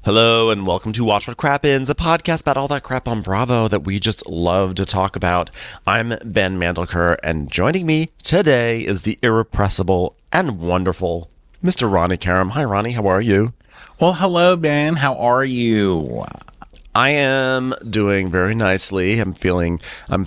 Hello and welcome to Watch What Crappens, a podcast about all that crap on Bravo that we just love to talk about. I'm Ben Mandelker, and joining me today is the irrepressible and wonderful Mr. Ronnie Karam. Hi, Ronnie. How are you? Well, hello, Ben. How are you? I am doing very nicely. I'm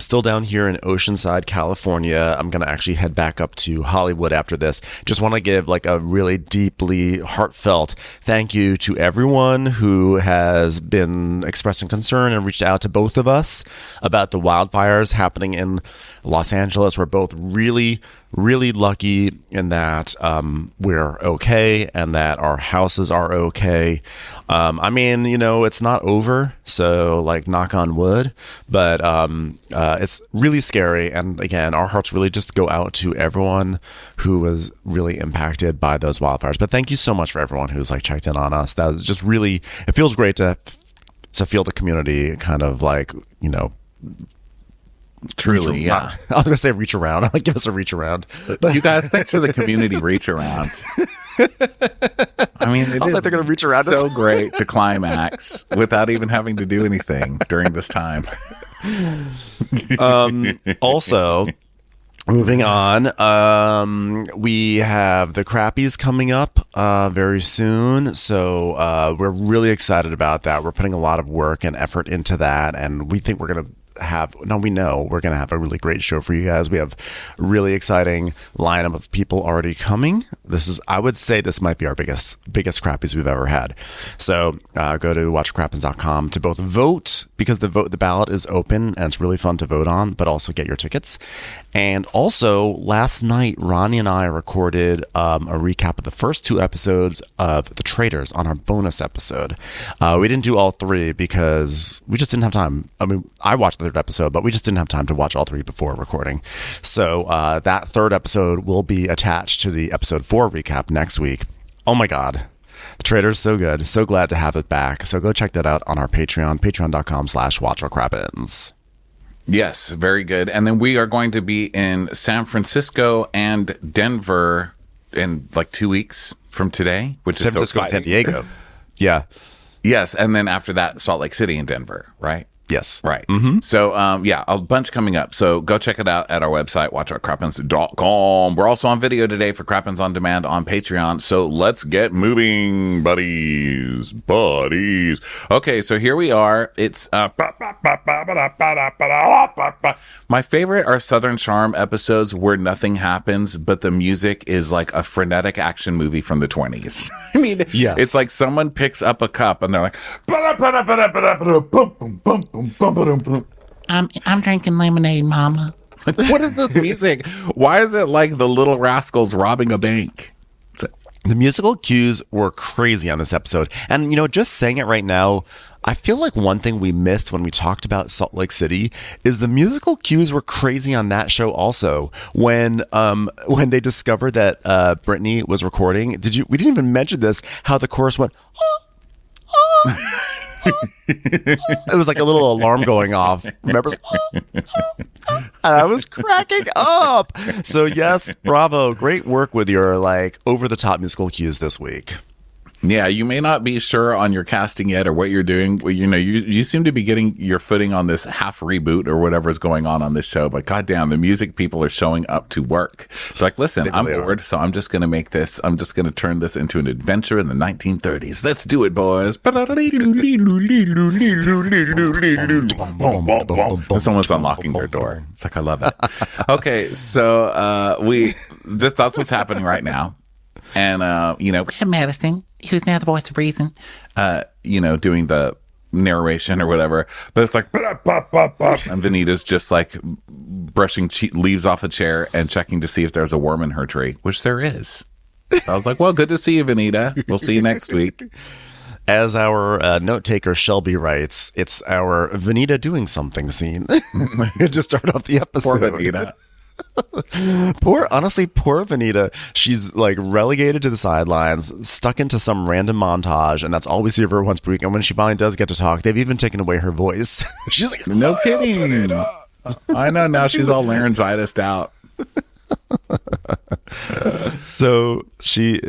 still down here in Oceanside, California. I'm going to actually head back up to Hollywood after this. Just want to give like a really deeply heartfelt thank you to everyone who has been expressing concern and reached out to both of us about the wildfires happening in Los Angeles. We're both really lucky in that we're okay and that our houses are okay. I mean, it's not over, so like knock on wood, but it's really scary. And again, our hearts really just go out to everyone who was really impacted by those wildfires. But thank you so much for everyone who's like checked in on us. That was just really, it feels great to feel the community kind of like, Truly, yeah. I was going to say reach around. I'll give us a reach around. But you guys, thanks for the community reach around. I mean, it is like they're going to reach around so great to climax without even having to do anything during this time. Also, moving on, we have the Crappies coming up very soon. So we're really excited about that. We're putting a lot of work and effort into that. And we think we're going to we know we're going to have a really great show for you guys. We have a really exciting lineup of people already coming. I would say this might be our biggest Crappies we've ever had. So go to watchcrappens.com to both vote, because the ballot is open and it's really fun to vote on, but also get your tickets. And also last night, Ronnie and I recorded a recap of the first 2 episodes of The Traitors on our bonus episode. We didn't do all 3 because we just didn't have time. I mean, I watched the 3rd episode, but we just didn't have time to watch all 3 before recording. So that 3rd episode will be attached to the episode 4 recap next week. Oh my God. The Traitors, so good. So glad to have it back. So go check that out on our Patreon, patreon.com/watchwhatcrappens. Yes, very good. And then we are going to be in San Francisco and Denver in like 2 weeks from today, which San Francisco and San Diego. Yeah. Yes. And then after that, Salt Lake City and Denver, right? Yes. Right. Mm-hmm. So, a bunch coming up. So go check it out at our website, watchwhatcrappens.com. We're also on video today for Crappens On Demand on Patreon. So let's get moving, buddies. Okay, so here we are. It's my favorite are Southern Charm episodes where nothing happens, but the music is like a frenetic action movie from the 20s. I mean, yes. It's like someone picks up a cup and they're like, I'm drinking lemonade, Mama. Like, what is this music? Why is it like the Little Rascals robbing a bank? The musical cues were crazy on this episode. And, just saying it right now, I feel like one thing we missed when we talked about Salt Lake City is the musical cues were crazy on that show also. When they discovered that Brittany was recording, we didn't even mention this, how the chorus went, it was like a little alarm going off. Remember? And I was cracking up. So yes, bravo. Great work with your like over the top musical cues this week. Yeah, you may not be sure on your casting yet or what you're doing. You seem to be getting your footing on this half reboot or whatever is going on this show. But goddamn, the music people are showing up to work. They're like, listen, I'm bored, so I'm just going to turn this into an adventure in the 1930s. Let's do it, boys. And someone's unlocking their door. It's like, I love it. Okay, so that's what's happening right now. And, Madison, who's now the voice of reason, doing the narration or whatever. But it's like, blah, blah, blah, blah. And Vanita's just like brushing leaves off a chair and checking to see if there's a worm in her tree, which there is. I was like, well, good to see you, Vanita. We'll see you next week. As our note taker Shelby writes, it's our Vanita doing something scene to start off the episode. Poor Vanita. Poor Vanita. She's like relegated to the sidelines, stuck into some random montage, and that's all we see of her once per week. And when she finally does get to talk, they've even taken away her voice. She's like, no kidding. I know, now she's all laryngitis out. So she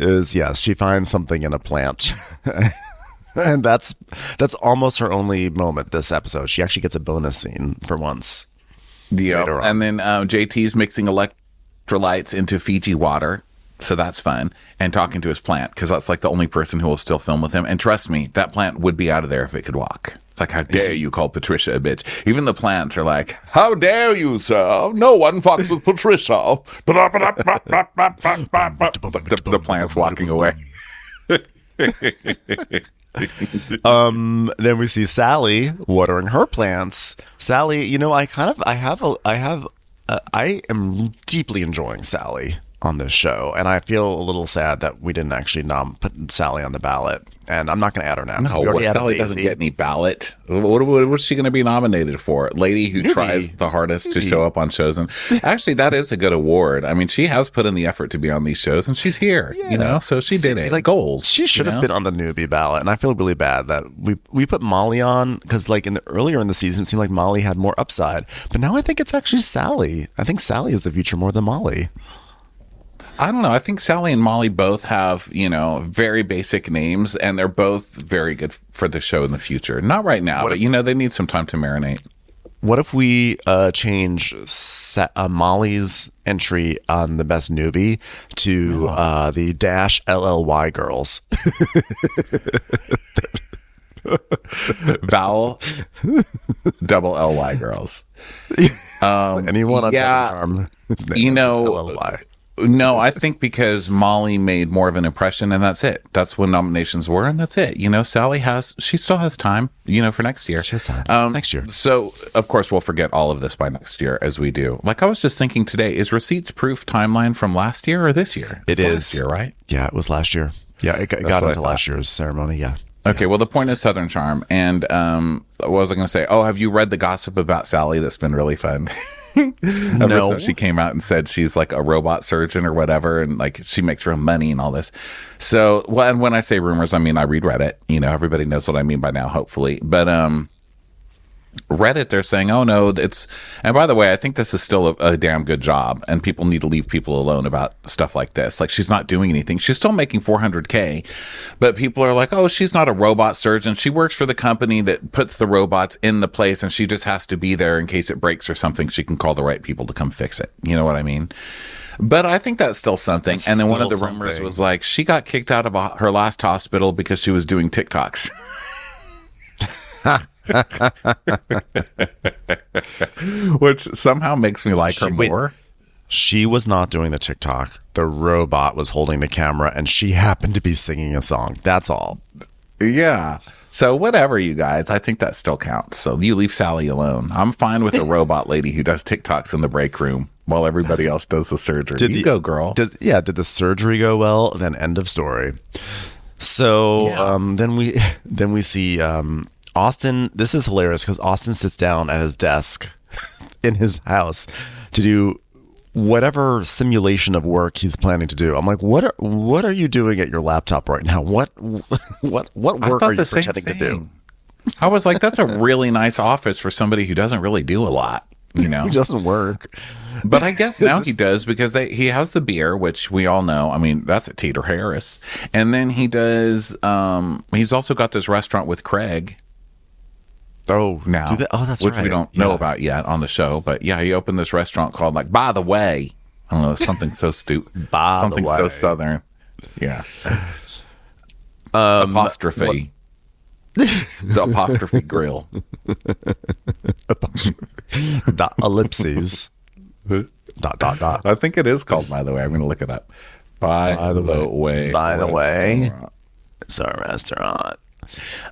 finds something in a plant. And that's almost her only moment this episode. She actually gets a bonus scene for once. Yeah, and then JT's mixing electrolytes into Fiji water, so that's fun, and talking to his plant, because that's like the only person who will still film with him. And trust me, that plant would be out of there if it could walk. It's like, how dare you call Patricia a bitch? Even the plants are like, how dare you, sir? No one fucks with Patricia. The plant's walking away. Then we see Sally watering her plants. Sally, you know, I am deeply enjoying Sally on this show, and I feel a little sad that we didn't actually put Sally on the ballot. And I'm not going to add her now. No, Sally doesn't get any ballot. What's she going to be nominated for? Lady who tries the hardest to show up on shows. And actually, that is a good award. I mean, she has put in the effort to be on these shows, and she's here. You know, so she did it. Like goals. She should have been on the newbie ballot, and I feel really bad that we put Molly on because, like, earlier in the season, it seemed like Molly had more upside, but now I think it's actually Sally. I think Sally is the future more than Molly. I don't know. I think Sally and Molly both have, you know, very basic names, and they're both very good for the show in the future. Not right now, but, you know, they need some time to marinate. What if we change Molly's entry on the best newbie to the -LLY girls? Vowel double LY girls. Anyone on Southern Charm? You know, LLY. No, I think because Molly made more of an impression, and that's it. That's when nominations were, and that's it. You know, she still has time, you know, for next year. She has time. Next year. So, of course, we'll forget all of this by next year, as we do. Like, I was just thinking today, is Receipts Proof timeline from last year or this year? It is. Last year, right? Yeah, it was last year. Yeah, it got into last year's ceremony, yeah. Okay, well, the point is Southern Charm. And what was I going to say? Oh, have you read the gossip about Sally that's been really fun? No. She came out and said she's like a robot surgeon or whatever, and like she makes her own money and all this. So, well, and when I say rumors, I mean I read Reddit. You know, everybody knows what I mean by now, hopefully. But Reddit, they're saying, oh no, and by the way, I think this is still a damn good job, and people need to leave people alone about stuff like this. Like, she's not doing anything. She's still making $400K, but people are like, oh, she's not a robot surgeon. She works for the company that puts the robots in the place, and she just has to be there in case it breaks or something. She can call the right people to come fix it. You know what I mean? But I think that's still something. And then one of the rumors was like, she got kicked out of her last hospital because she was doing TikToks. Which somehow makes me like her more. She was not doing the TikTok. The robot was holding the camera, and she happened to be singing a song. That's all. Yeah. So whatever, you guys. I think that still counts. So you leave Sally alone. I'm fine with a robot lady who does TikToks in the break room while everybody else does the surgery. Go, girl. Did the surgery go well? Then end of story. So then we see Austin. This is hilarious because Austin sits down at his desk in his house to do whatever simulation of work he's planning to do. I'm like, what are you doing at your laptop right now? What work are you pretending to do? I was like, that's a really nice office for somebody who doesn't really do a lot, you know. He doesn't work. But I guess now he does, because he has the beer, which we all know. I mean, that's at Teeter Harris. And then he does he's also got this restaurant with Craig. Oh, now. That's which right. we don't know about yet on the show. But yeah, he opened this restaurant called, like, By the Way. I don't know, something so stupid. Something so Southern. Yeah. Apostrophe. The apostrophe grill. Ellipses. Dot. I think it is called By the Way. I'm going to look it up. By the way. By the way. It's our restaurant.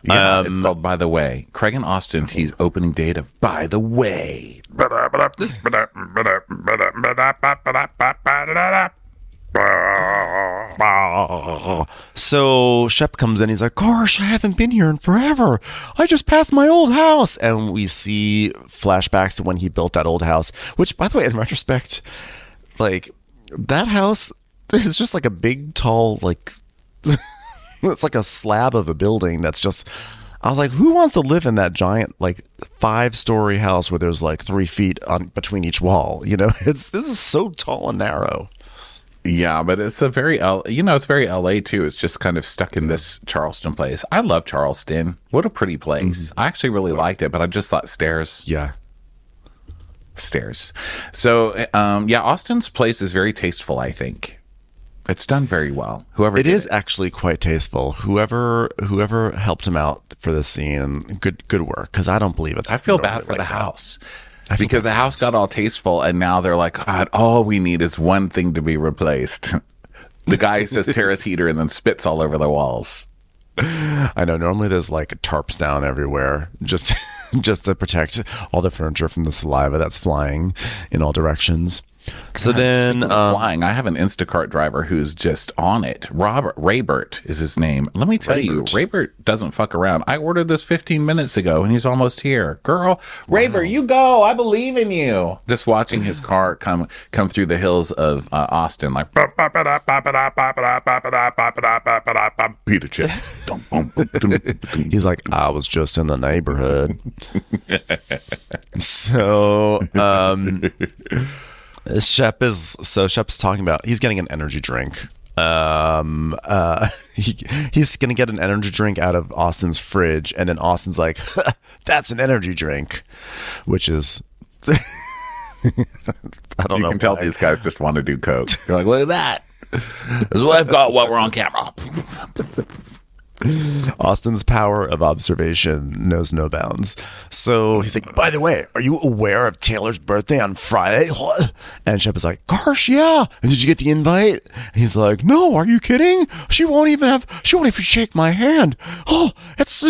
Yeah, it's called By the Way. Craig and Austin tease opening date of By the Way. So Shep comes in. He's like, gosh, I haven't been here in forever. I just passed my old house. And we see flashbacks to when he built that old house, which, by the way, in retrospect, like, that house is just like a big, tall, like... It's like a slab of a building that's just... I was like, who wants to live in that giant, like, 5-story house where there's like 3 feet between each wall? You know, this is so tall and narrow. Yeah, but it's a very, it's very LA too. It's just kind of stuck in this Charleston place. I love Charleston. What a pretty place. I actually really liked it, but I just thought stairs. Yeah. Stairs. So, Austin's place is very tasteful, I think. It's done very well. Whoever it is actually quite tasteful. Whoever helped him out for this scene, good work. Because I don't believe it's. I feel bad for the house because the house got all tasteful, and now they're like, God, all we need is one thing to be replaced. The guy says terrace heater and then spits all over the walls. I know. Normally there's like tarps down everywhere, just to protect all the furniture from the saliva that's flying in all directions. So then flying, I have an Instacart driver who's just on it. Raybert is his name. Let me tell you, Raybert doesn't fuck around. I ordered this 15 minutes ago and he's almost here. Girl, Raybert, you go. I believe in you. Just watching his car come through the hills of Austin, like Peter Chip. He's like, I was just in the neighborhood. So Shep's talking about he's getting an energy drink. He's gonna get an energy drink out of Austin's fridge, and then Austin's like, "That's an energy drink," which is I don't know. You can tell these guys just want to do coke. They're like, "Look at that! This is what I've got while we're on camera." Austin's power of observation knows no bounds. So he's like, by the way, are you aware of Taylor's birthday on Friday? And Shep is like, gosh, yeah. And did you get the invite? And he's like, no, are you kidding? She won't even shake my hand. Oh, it's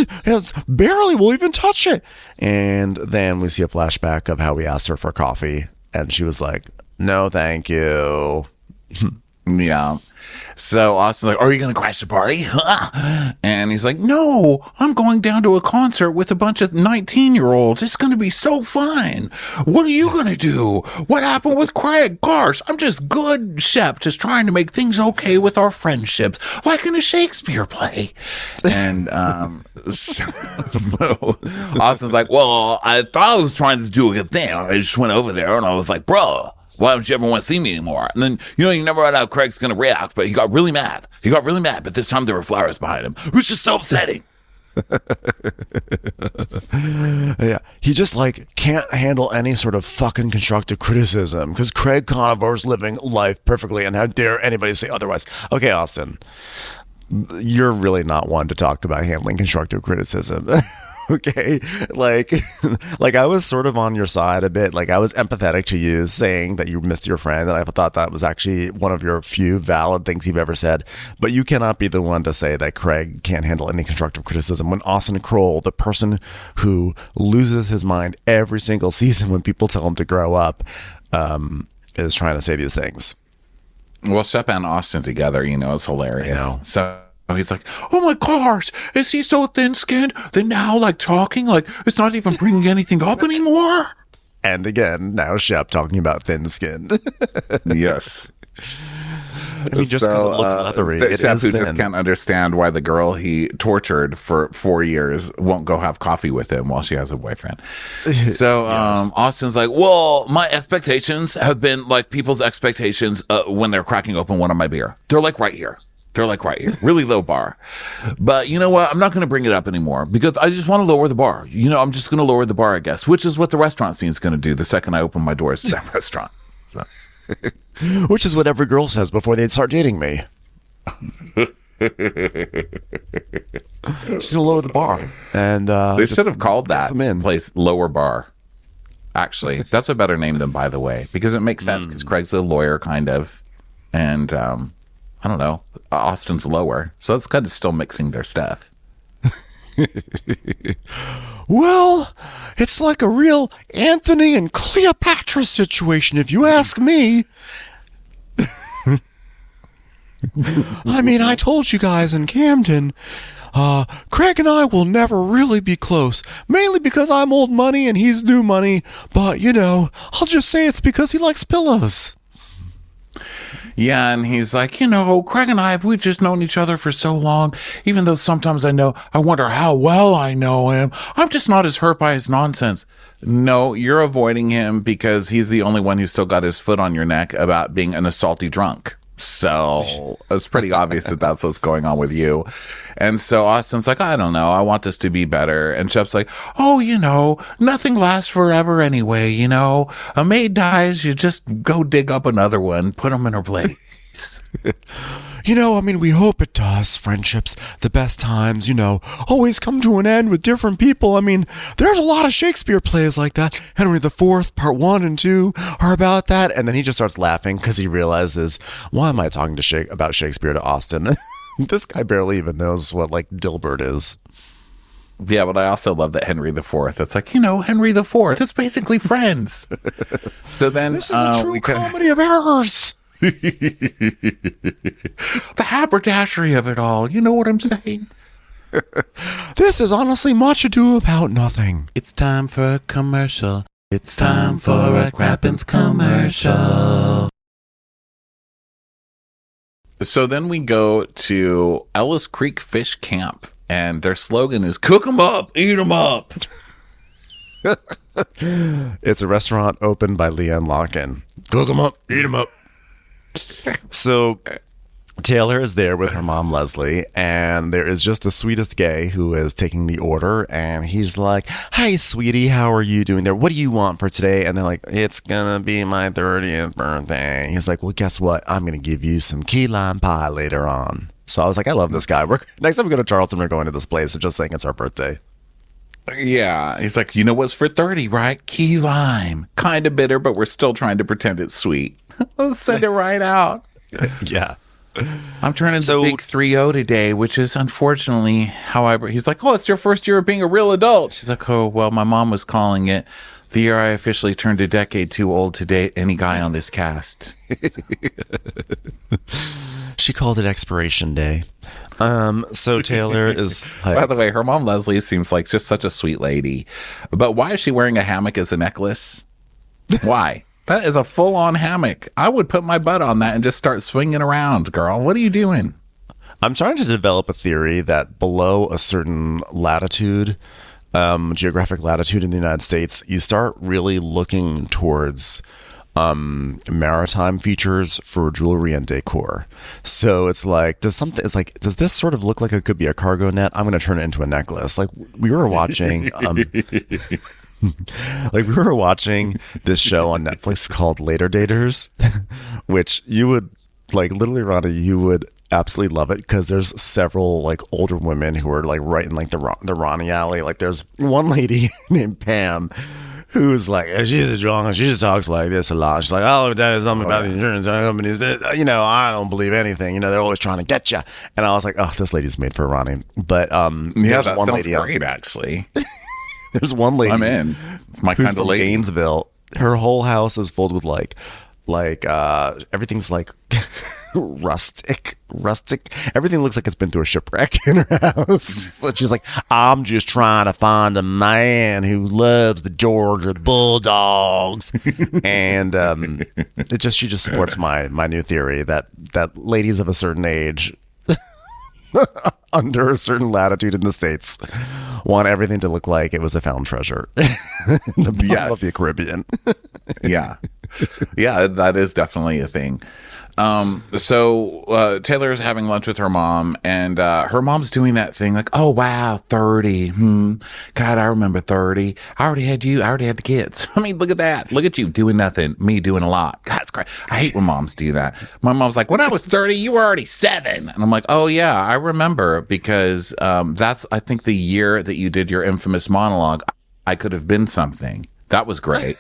barely will even touch it. And then we see a flashback of how we asked her for coffee. And she was like, no, thank you. Yeah. So Austin's like, are you going to crash the party? And he's like, no, I'm going down to a concert with a bunch of 19-year-olds. It's going to be so fun. What are you going to do? What happened with Craig? Gosh, I'm just good, Shep, just trying to make things okay with our friendships, like in a Shakespeare play. And so Austin's like, well, I thought I was trying to do a good thing. I just went over there and I was like, bro, why don't you ever want to see me anymore? And then, you never know how Craig's going to react, but he got really mad. But this time there were flowers behind him. It was just so upsetting. Yeah, he just can't handle any sort of fucking constructive criticism because Craig Conover's living life perfectly, and how dare anybody say otherwise? Okay, Austin, you're really not one to talk about handling constructive criticism. Okay, like I was sort of on your side a bit. Like I was empathetic to you saying that you missed your friend, and I thought that was actually one of your few valid things you've ever said. But you cannot be the one to say that Craig can't handle any constructive criticism when Austin Kroll, the person who loses his mind every single season when people tell him to grow up, is trying to say these things. Well, Shep and Austin together, is hilarious. I know. So he's like, oh my gosh, is he so thin-skinned? Then now, talking, it's not even bringing anything up anymore? And again, now Shep talking about thin-skinned. Yes. I mean, just because it looks leathery. The Shep who just can't understand why the girl he tortured for 4 years won't go have coffee with him while she has a boyfriend. So yes. Austin's like, well, my expectations have been like people's expectations when they're cracking open one of my beer. They're right here. Really low bar. But you know what? I'm not going to bring it up anymore because I just want to lower the bar. I'm just going to lower the bar, I guess, which is what the restaurant scene is going to do the second I open my doors to that restaurant. So. Which is what every girl says before they start dating me. Just going to lower the bar. And they should have called that place Lower Bar. Actually, that's a better name than By the Way, because it makes sense because Craig's a lawyer, kind of. And I don't know, Austin's lower. So it's kind of still mixing their stuff. Well, it's like a real Anthony and Cleopatra situation, if you ask me. I mean, I told you guys in Camden, Craig and I will never really be close, mainly because I'm old money and he's new money. But, I'll just say it's because he likes pillows. Yeah, and he's like, Craig and we've just known each other for so long, even though sometimes I wonder how well I know him. I'm just not as hurt by his nonsense. No, you're avoiding him because he's the only one who's still got his foot on your neck about being an assaulty drunk. So it's pretty obvious that that's what's going on with you. And so Austin's like, I don't know. I want this to be better. And Shep's like, oh, nothing lasts forever anyway. A maid dies. You just go dig up another one, put them in her place. We hope it does. Friendships, the best times, always come to an end with different people. There's a lot of Shakespeare plays like that. Henry IV, part 1 and 2 are about that. And then he just starts laughing because he realizes, why am I talking about Shakespeare to Austin? This guy barely even knows what, Dilbert is. Yeah, but I also love that Henry IV. It's like, Henry IV. It's basically Friends. So then... This is a true comedy of errors. The haberdashery of it all. You know what I'm saying? This is honestly much ado about nothing. It's time for a commercial. It's time for a Crappens commercial. So then we go to Ellis Creek Fish Camp, and their slogan is "Cook 'em up, eat 'em up." It's a restaurant opened by Leanne Locken. Cook 'em up, eat 'em up. So Taylor is there with her mom, Leslie, and there is just the sweetest gay who is taking the order, and he's like, hey, sweetie, how are you doing there? What do you want for today? And they're like, it's gonna be my 30th birthday. He's like, well, guess what? I'm gonna give you some key lime pie later on. So I was like, I love this guy. Next time we go to Charleston, we're going to this place and just saying it's our birthday. Yeah, he's like, what's for 30, right? Key lime. Kind of bitter, but we're still trying to pretend it's sweet. Let's send it right out. Yeah. I'm turning the big 3-0 today, which is unfortunately however, he's like, oh, it's your first year of being a real adult. She's like, oh, well, my mom was calling it the year I officially turned a decade too old to date any guy on this cast. She called it expiration day. So Taylor is like, by the way, her mom Leslie seems like just such a sweet lady, but why is she wearing a hammock as a necklace? Why? That is a full-on hammock. I would put my butt on that and just start swinging around, girl. What are you doing? I'm trying to develop a theory that below a certain latitude, geographic latitude in the United States, you start really looking towards maritime features for jewelry and decor. So it's like, does this sort of look like it could be a cargo net? I'm going to turn it into a necklace. Like we were watching, this show on Netflix called Later Daters, which you would literally, Ronnie, you would absolutely love it because there's several older women who are right in the Ronnie alley. There's one lady named Pam who's she's a drunk and she just talks like this a lot. She's like, oh, that is something about the insurance companies. I don't believe anything. They're always trying to get you. And I was like, oh, this lady's made for Ronnie. But yeah, that sounds great, actually. There's one lady. I'm in. It's my kind of lady. Gainesville. Her whole house is filled with everything's rustic. Everything looks like it's been through a shipwreck in her house. So she's like, I'm just trying to find a man who loves the Georgia Bulldogs. And she just supports my new theory that ladies of a certain age under a certain latitude in the States want everything to look like it was a found treasure in the bottom of the Caribbean. Yeah, that is definitely a thing. So Taylor is having lunch with her mom, and her mom's doing that thing oh wow, 30. God, I remember 30. I already had you. I already had the kids. Look at that. Look at you doing nothing. Me doing a lot. God, it's great. I hate when moms do that. My mom's like, when I was 30, you were already 7. And I'm like, oh yeah, I remember because that's I think the year that you did your infamous monologue. I could have been something. That was great.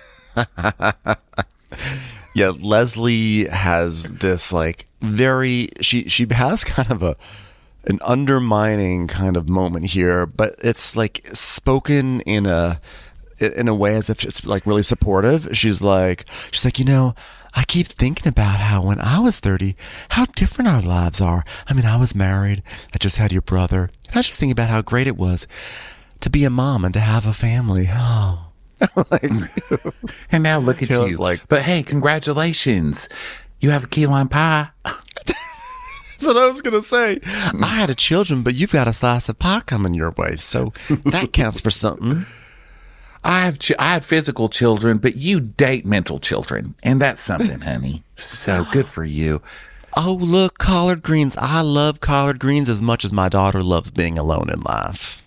Yeah, Leslie has this she has kind of an undermining kind of moment here, but it's spoken in a way as if it's really supportive. She's like, I keep thinking about how when I was 30, how different our lives are. I was married. I just had your brother. And I was just thinking about how great it was to be a mom and to have a family. Oh. And now look at you. But hey, congratulations. You have a key lime pie. That's what I was going to say. I had a children, but you've got a slice of pie coming your way. So that counts for something. I have physical children, but you date mental children. And that's something, honey. So good for you. oh, look, collard greens. I love collard greens as much as my daughter loves being alone in life.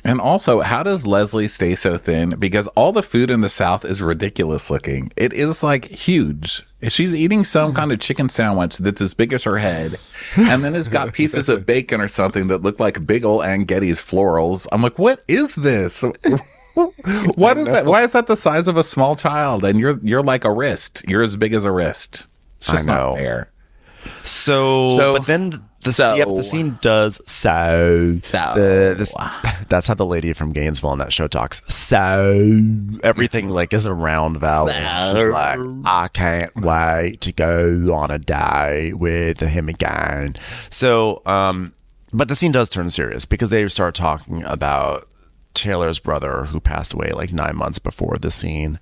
And also, how does Leslie stay so thin? Because all the food in the South is ridiculous looking. It is like huge. She's eating some kind of chicken sandwich that's as big as her head. And then it's got pieces of bacon or something that look like big old Aunt Getty's florals. I'm like, what is this? What is that? Why is that the size of a small child? And you're like a wrist. You're as big as a wrist. It's just not fair. So, but then the scene does that's how the lady from Gainesville on that show talks. So everything like is around Valley. She's like, I can't wait to go on a day with him again. So, but the scene does turn serious because they start talking about Taylor's brother who passed away like 9 months before the scene.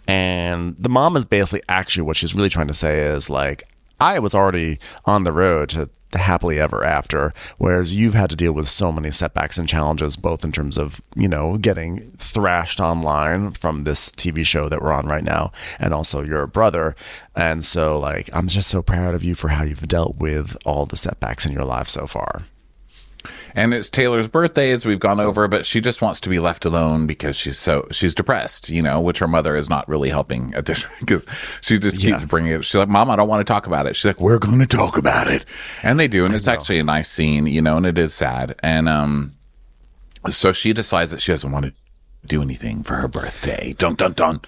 And the mom is basically actually what she's really trying to say is like, I was already on the road to the happily ever after, whereas you've had to deal with so many setbacks and challenges, both in terms of, you know, getting thrashed online from this TV show that we're on right now, and also your brother. And so, like, I'm just so proud of you for how you've dealt with all the setbacks in your life so far. And it's Taylor's birthday, as we've gone over, but she just wants to be left alone because she's depressed, you know, which her mother is not really helping at this because she just keeps bringing it. She's like, Mom, I don't want to talk about it. She's like, we're going to talk about it. And they do. And it's actually a nice scene, you know, and it is sad. And so she decides that she doesn't want to do anything for her birthday. Dun, dun, dun.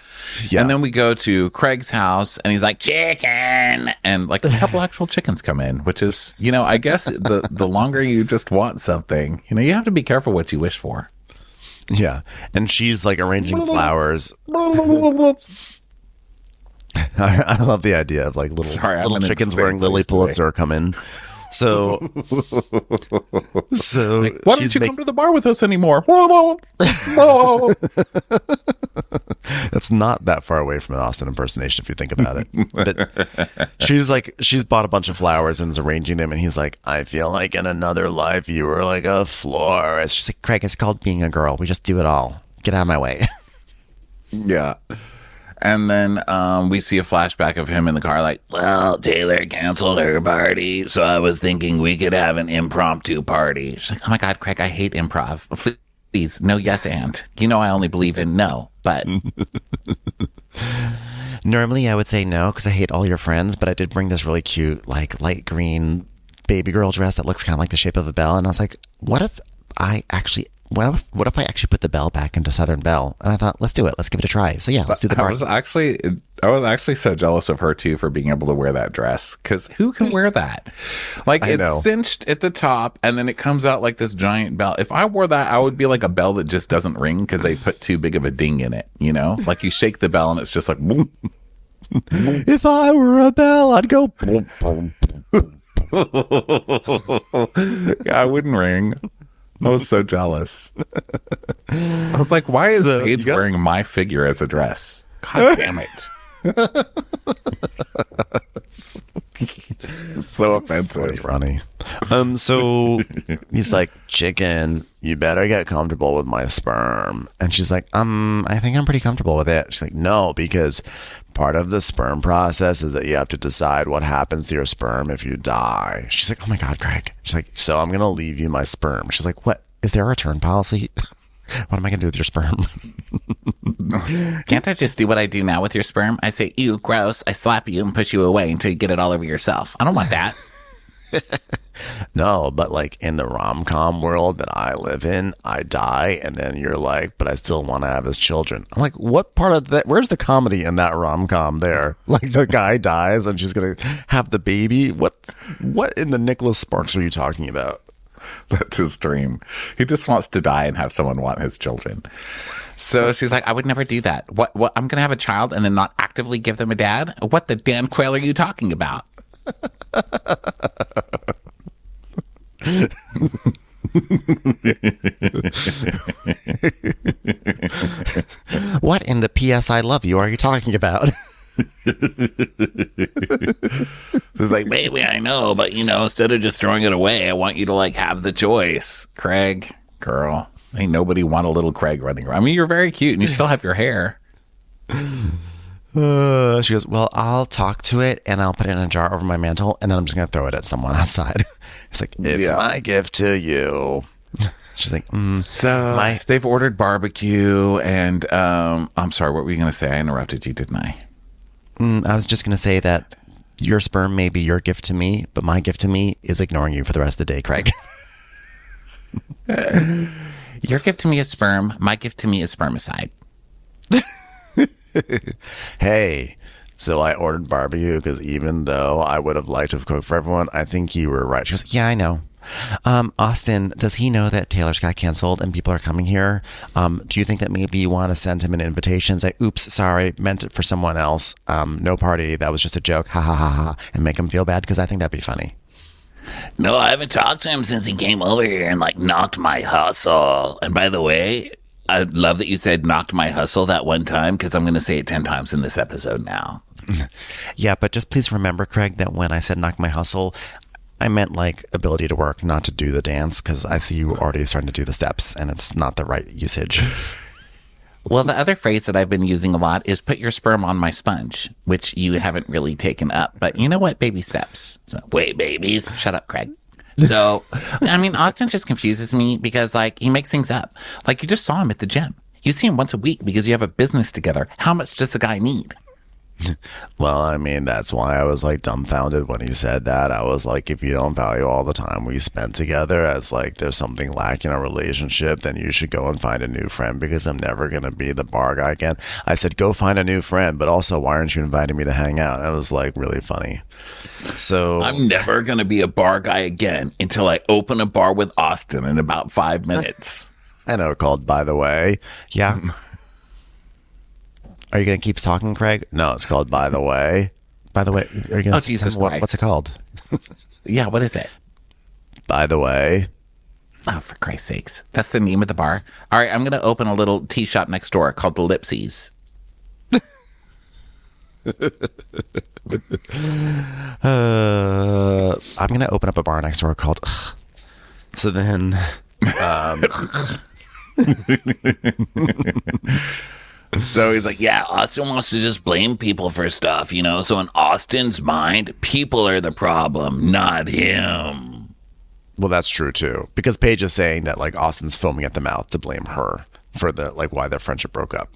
Yeah. And then we go to Craig's house and he's like, chicken. And like a couple actual chickens come in, which is, you know, I guess the longer you just want something, you know, you have to be careful what you wish for. Yeah. And she's like arranging flowers. I love the idea of like little chickens wearing Lily Pulitzer come in. So like, why don't you come to the bar with us anymore? That's not that far away from an Austin impersonation if you think about it. But she's bought a bunch of flowers and is arranging them, and he's like, I feel like in another life you were like a florist. She's like, Craig, it's called being a girl. We just do it all. Get out of my way. Yeah. And then we see a flashback of him in the car like, well, Taylor canceled her party, so I was thinking we could have an impromptu party. She's like, oh my God, Craig, I hate improv. Please, no yes and. You know I only believe in no, but... Normally I would say no because I hate all your friends, but I did bring this really cute, like, light green baby girl dress that looks kind of like the shape of a bell. And I was like, what if I actually put the bell back into Southern Belle? And I thought, let's do it. Let's give it a try. So yeah, let's do the party. I was actually so jealous of her too for being able to wear that dress, because who can wear that? Like it's cinched at the top and then it comes out like this giant bell. If I wore that, I would be like a bell that just doesn't ring because they put too big of a ding in it. You know, like you shake the bell and it's just like. Boom. If I were a bell, I'd go. Boom, boom, boom. Yeah, I wouldn't ring. I was so jealous. I was like, why is Paige wearing my figure as a dress? God damn it. So offensive. Funny. So he's like, chicken, you better get comfortable with my sperm. And she's like, I think I'm pretty comfortable with it. She's like, no, because part of the sperm process is that you have to decide what happens to your sperm if you die. She's like, oh my God, Greg. She's like, so I'm going to leave you my sperm. She's like, what? Is there a return policy? What am I going to do with your sperm? Can't I just do what I do now with your sperm? I say, ew, gross. I slap you and push you away until you get it all over yourself. I don't want that. No, but like in the rom-com world that I live in, I die and then you're like, but I still want to have his children. I'm like, what part of that? Where's the comedy in that rom-com there? Like the guy dies and she's going to have the baby. What in the Nicholas Sparks are you talking about? That's his dream. He just wants to die and have someone want his children. So she's like, I would never do that. What? I'm going to have a child and then not actively give them a dad? What the Dan Quayle are you talking about? What in the P.S. I love you are you talking about? It's like, maybe I know, but instead of just throwing it away, I want you to like have the choice. Craig, girl, ain't nobody want a little Craig running around. I mean, you're very cute and you still have your hair. She goes, well, I'll talk to it and I'll put it in a jar over my mantle and then I'm just going to throw it at someone outside. It's like, it's my gift to you. She's like, So they've ordered barbecue and I'm sorry, what were you going to say? I interrupted you, didn't I? I was just going to say that your sperm may be your gift to me, but my gift to me is ignoring you for the rest of the day, Craig. Your gift to me is sperm. My gift to me is spermicide. Hey, so I ordered barbecue because even though I would have liked to have cooked for everyone, I think you were right. She goes, yeah, I know. Austin, does he know that Taylor's got canceled and people are coming here? Do you think that maybe you want to send him an invitation? Say, oops, sorry, meant it for someone else. No party. That was just a joke. Ha ha ha ha. And make him feel bad because I think that'd be funny. No, I haven't talked to him since he came over here and knocked my hustle. And by the way, I love that you said knocked my hustle that one time because I'm going to say it 10 times in this episode now. Yeah, but just please remember, Craig, that when I said knock my hustle, I meant ability to work, not to do the dance, because I see you already starting to do the steps and it's not the right usage. Well, the other phrase that I've been using a lot is put your sperm on my sponge, which you haven't really taken up. But you know what? Baby steps. So, Wait, babies. shut up, Craig. So, I mean, Austin just confuses me because, he makes things up. You just saw him at the gym. You see him once a week because you have a business together. How much does the guy need? Well, I mean, that's why I was dumbfounded when he said that. I was like, if you don't value all the time we spent together as there's something lacking in our relationship, then you should go and find a new friend because I'm never going to be the bar guy again. I said, go find a new friend, but also, why aren't you inviting me to hang out? And it was really funny. So I'm never going to be a bar guy again until I open a bar with Austin in about 5 minutes. I know, called By the Way. Yeah. Are you going to keep talking, Craig? No, it's called By the Way. By the way, are you going to Jesus what's it called? Yeah, what is it? By the Way. Oh, for Christ's sakes. That's the name of the bar. All right, I'm going to open a little tea shop next door called the Lipsies. I'm going to open up a bar next door called... So then... So he's like, yeah, Austin wants to just blame people for stuff, So in Austin's mind, people are the problem, not him. Well, that's true, too. Because Paige is saying that, Austin's foaming at the mouth to blame her for why their friendship broke up.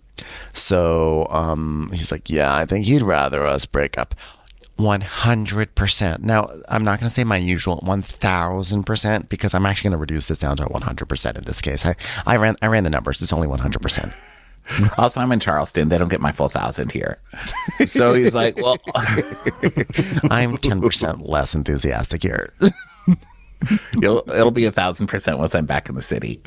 So he's like, yeah, I think he'd rather us break up. 100%. Now, I'm not going to say my usual 1,000% because I'm actually going to reduce this down to 100% in this case. I ran the numbers. It's only 100%. Also, I'm in Charleston. They don't get my full 1,000 here. So he's like, well, I'm 10% less enthusiastic here. it'll be 1,000% once I'm back in the city.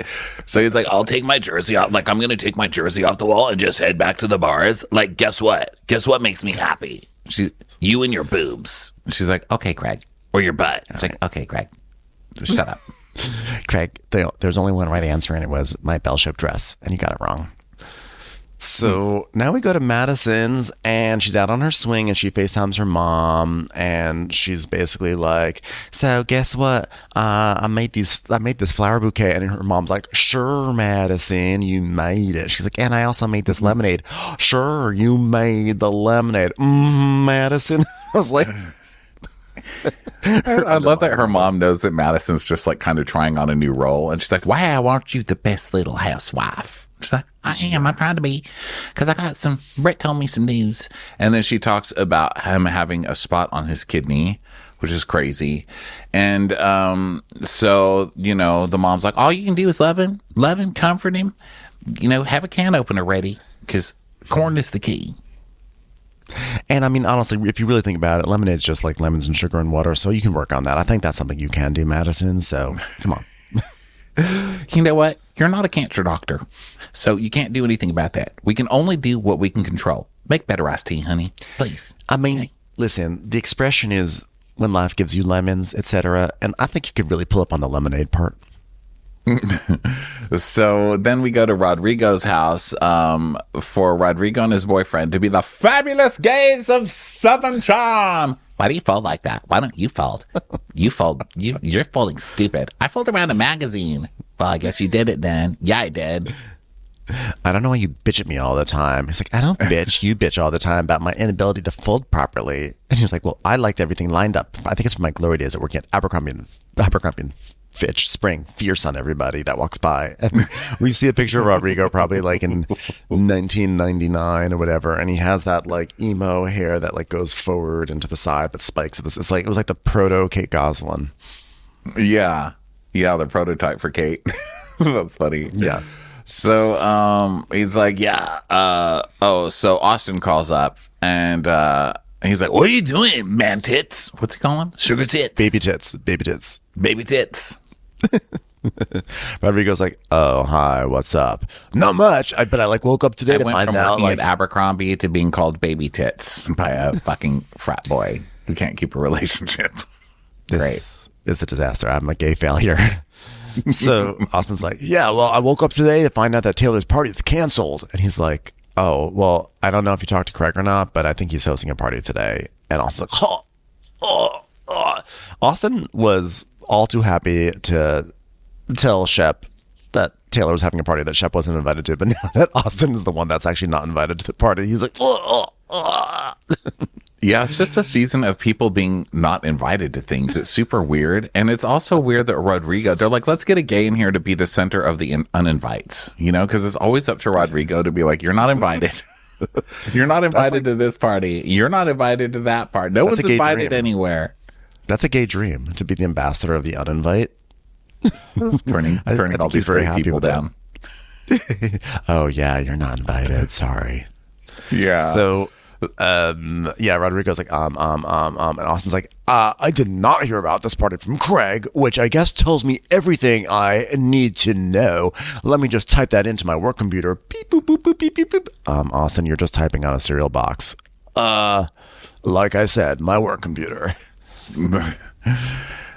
So he's like, I'll take my jersey off. I'm going to take my jersey off the wall and just head back to the bars. Guess what? Guess what makes me happy? You and your boobs. She's like, okay, Craig. Or your butt. It's like, okay, Craig. Just shut up. Craig, there's only one right answer, and it was my bell-shaped dress, and you got it wrong. So now we go to Madison's, and she's out on her swing, and she FaceTimes her mom, and she's basically like, so guess what? I made this flower bouquet, and her mom's like, sure, Madison, you made it. She's like, and I also made this lemonade. Sure, you made the lemonade. Madison. I was like... I love that her mom knows that Madison's just kind of trying on a new role, and she's like, wow, aren't you the best little housewife? She's like, I am. I'm trying to be, because Brett told me some news. And then she talks about him having a spot on his kidney, which is crazy. And so, the mom's like, all you can do is love him, comfort him, have a can opener ready, because corn is the key. And I mean, honestly, if you really think about it, lemonade's just like lemons and sugar and water, so you can work on that. I think that's something you can do, Madison, so come on. You know what? You're not a cancer doctor, so you can't do anything about that. We can only do what we can control. Make better iced tea, honey, please. I mean, listen, the expression is when life gives you lemons, etc., and I think you could really pull up on the lemonade part. So then we go to Rodrigo's house for Rodrigo and his boyfriend to be the fabulous gays of Southern Charm. Why do you fold like that? Why don't you fold? You fold. You're folding stupid. I fold around a magazine. Well, I guess you did it then. Yeah, I did. I don't know why you bitch at me all the time. He's like, I don't bitch. You bitch all the time about my inability to fold properly. And he's like, well, I liked everything lined up. I think it's from my glory days at working at Abercrombie and Fitch, spraying fierce on everybody that walks by. And we see a picture of Rodrigo probably like in 1999 or whatever. And he has that like emo hair that like goes forward and to the side, but spikes. It's like, it was like the proto Kate Gosselin. Yeah. Yeah. The prototype for Kate. That's funny. Yeah. So he's like, so Austin calls up and he's like, What are you doing, man tits? what's he calling? Sugar tits. Baby tits. Baby tits. Baby tits. Rodrigo's like, oh, hi, what's up? Not much. But I like woke up today I to went find from out working like, at Abercrombie to being called baby tits by a fucking frat boy who can't keep a relationship. this is a disaster. I'm a gay failure. So Austin's like, yeah, well, I woke up today to find out that Taylor's party is canceled. And he's like, oh, well, I don't know if you talked to Craig or not, but I think he's hosting a party today. And Austin's like, Austin was all too happy to tell Shep that Taylor was having a party that Shep wasn't invited to. But now that Austin is the one that's actually not invited to the party, he's like, Yeah, it's just a season of people being not invited to things. It's super weird. And it's also weird that Rodrigo, they're like, let's get a gay in here to be the center of the uninvites, you know, because it's always up to Rodrigo to be like, you're not invited. You're not invited to this party. You're not invited to that part. No one's invited dream. Anywhere. That's a gay dream, to be the ambassador of the uninvite. Turning I all think these he's very great happy people with that. down. Oh, yeah, you're not invited. Sorry. Yeah. So, yeah, Rodrigo's like, and Austin's like, I did not hear about this party from Craig, which I guess tells me everything I need to know. Let me just type that into my work computer. Beep, boop, boop, boop, beep, beep, beep. Austin, you're just typing on a cereal box. Like I said, my work computer.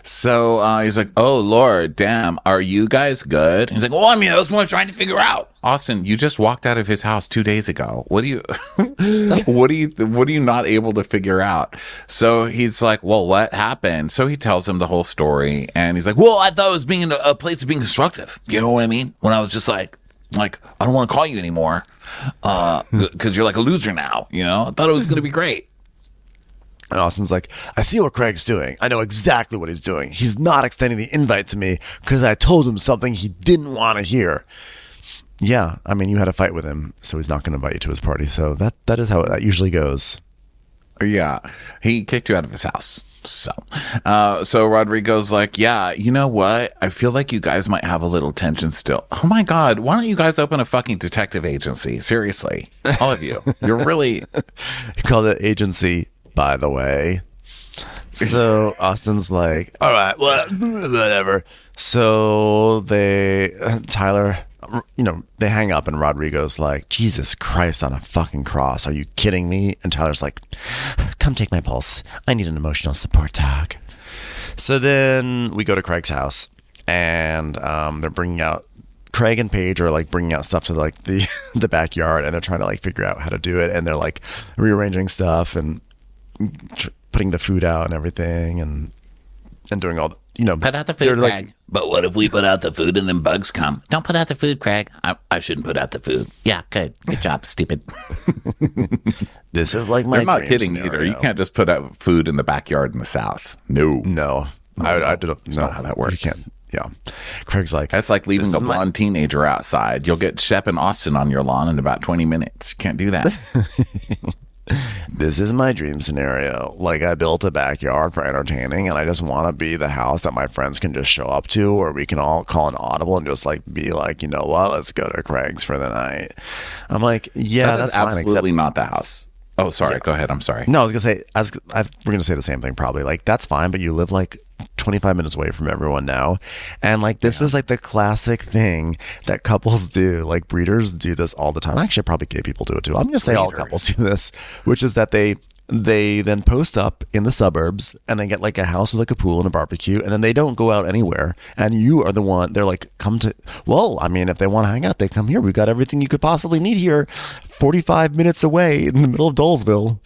So he's like, oh, Lord, damn, are you guys good? He's like, well, I mean, that's what I'm trying to figure out. Austin, you just walked out of his house 2 days ago. What do you, what are you not able to figure out? So he's like, well, what happened? So he tells him the whole story. And he's like, Well, I thought it was being a place of being constructive. You know what I mean? When I was just like, I don't want to call you anymore because you're like a loser now. You know, I thought it was going to be great. And Austin's like, I see what Craig's doing. I know exactly what he's doing. He's not extending the invite to me because I told him something he didn't want to hear. Yeah, I mean, you had a fight with him, so he's not going to invite you to his party. So that is how that usually goes. yeah, he kicked you out of his house. So Rodrigo's like, yeah, you know what? I feel like you guys might have a little tension still. Oh my God, why don't you guys open a fucking detective agency? Seriously, all of you. You're really... He called it agency, by the way. So Austin's like, all right, well, whatever. So Tyler, they hang up and Rodrigo's like, Jesus Christ on a fucking cross. Are you kidding me? And Tyler's like, come take my pulse. I need an emotional support talk. So then we go to Craig's house and they're bringing out, Craig and Paige are like bringing out stuff to like the backyard and they're trying to like figure out how to do it. And they're like rearranging stuff and putting the food out and everything and doing all the, Put out the food, like, Craig. But what if we put out the food and then bugs come? Don't put out the food, Craig. I shouldn't put out the food. Yeah, good job, stupid. This is like my They're not dream kidding scenario. either. You can't just put out food in the backyard in the South. No. I don't That's know not how that works. You can't. Yeah. Craig's like, That's like leaving this a is my- blonde teenager outside. You'll get Shep and Austin on your lawn in about 20 minutes. You can't do that. This is my dream scenario. Like, I built a backyard for entertaining, and I just want to be the house that my friends can just show up to, or we can all call an audible and just like be like, you know what, let's go to Craig's for the night. I'm like, yeah, That is that's fine. absolutely not the house. Oh, sorry. Go ahead. I'm sorry. No, I was gonna say, we're gonna say the same thing probably. Like, that's fine, but you live like 25 minutes away from everyone now, and like this is like the classic thing that couples do. Like, breeders do this all the time. Actually, probably gay people do it too. I'm gonna say all couples do this, which is that they then post up in the suburbs and they get like a house with like a pool and a barbecue, and then they don't go out anywhere, and you are the one. They're like, well, I mean, if they want to hang out, they come here. We've got everything you could possibly need here, 45 minutes away in the middle of Dolesville.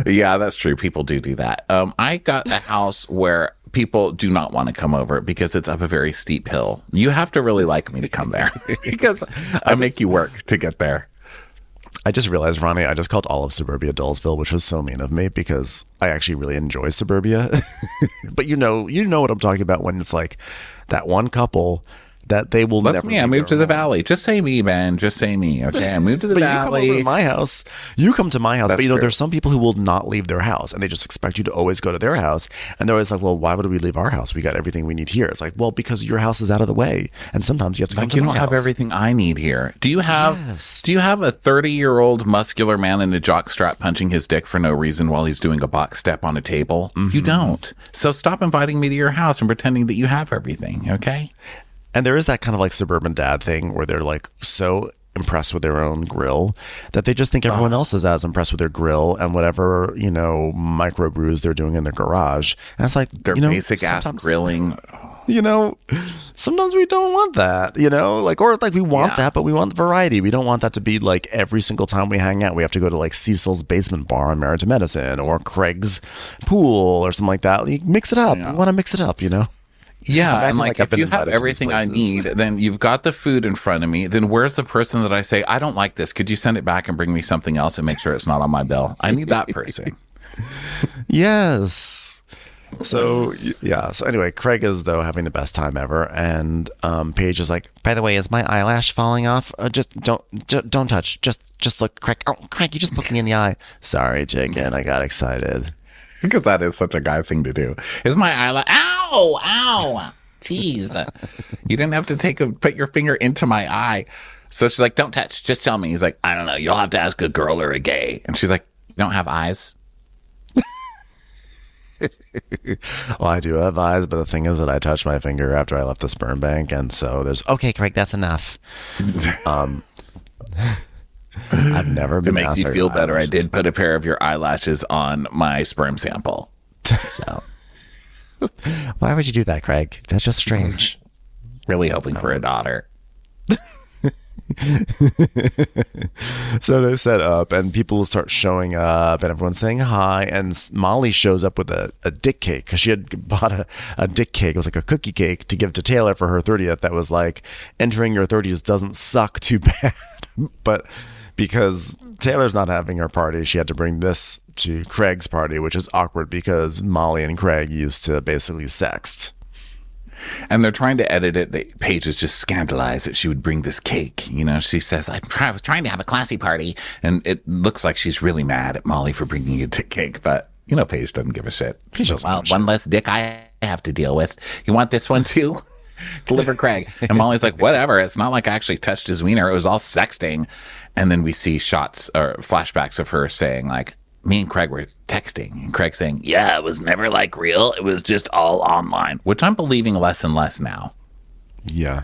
Yeah, that's true. People do that. I got a house where people do not want to come over because it's up a very steep hill. You have to really like me to come there because I make you work to get there. I just realized, Ronnie, I just called all of Suburbia Dullsville, which was so mean of me because I actually really enjoy Suburbia. But you know what I'm talking about when it's like that one couple that they will never. I moved to the valley. Just say me, Ben. Just say me. Okay, I moved to the valley. You come over to my house. You come to my house, That's but true. there's some people who will not leave their house, and they just expect you to always go to their house. And they're always like, "Well, why would we leave our house? We got everything we need here." It's like, well, because your house is out of the way, and sometimes you have to come Like to you my don't have house. everything I need here. Do you have? Yes. Do you have a 30-year-old muscular man in a jockstrap punching his dick for no reason while he's doing a box step on a table? You don't. So stop inviting me to your house and pretending that you have everything. Okay. And there is that kind of like suburban dad thing where they're like so impressed with their own grill that they just think everyone else is as impressed with their grill and whatever, microbrews they're doing in their garage. And it's like, Their basic ass grilling. Sometimes we don't want that, or we want that, but we want variety. We don't want that to be like every single time we hang out, we have to go to like Cecil's basement bar on Merit to Medicine or Craig's pool or something like that. You mix it up. Yeah. We want to mix it up, Yeah, I and feel like I've if been you have invited to these everything I places. need, then you've got the food in front of me. Then where's the person that I say, I don't like this. Could you send it back and bring me something else and make sure it's not on my bill? I need that person. Yes. So yeah. So anyway, Craig is though having the best time ever, and Paige is like, "By the way, is my eyelash falling off? Just don't touch. Just look, Craig. Oh, Craig, you just poked me in the eye. Sorry, chicken. I got excited." Because that is such a guy thing to do. Is my eyelash? Ow! Ow! Jeez. You didn't have to put your finger into my eye. So she's like, don't touch. Just tell me. He's like, I don't know. You'll have to ask a girl or a gay. And she's like, you don't have eyes? Well, I do have eyes, but the thing is that I touched my finger after I left the sperm bank, and so there's okay, Craig. That's enough. I've never If it been. makes asked you for feel better, I eyelashes. did put a pair of your eyelashes on my sperm sample. So, why would you do that, Craig? That's just strange. Really hoping for a daughter. So they set up, and people will start showing up, and everyone's saying hi. And Molly shows up with a dick cake because she had bought a dick cake. It was like a cookie cake to give to Taylor for her 30th. That was like, entering your 30s doesn't suck too bad. But because Taylor's not having her party, she had to bring this to Craig's party, which is awkward because Molly and Craig used to basically sext. And they're trying to edit it. Paige is just scandalized that she would bring this cake. She says, I was trying to have a classy party. And it looks like she's really mad at Molly for bringing a dick cake. But, Paige doesn't give a shit. She's like, well, one less dick I have to deal with. You want this one too? Deliver Craig. And Molly's like, whatever. It's not like I actually touched his wiener. It was all sexting. And then we see shots or flashbacks of her saying like, me and Craig were texting, and Craig saying, Yeah, it was never like real. It was just all online. which I'm believing less and less now. Yeah.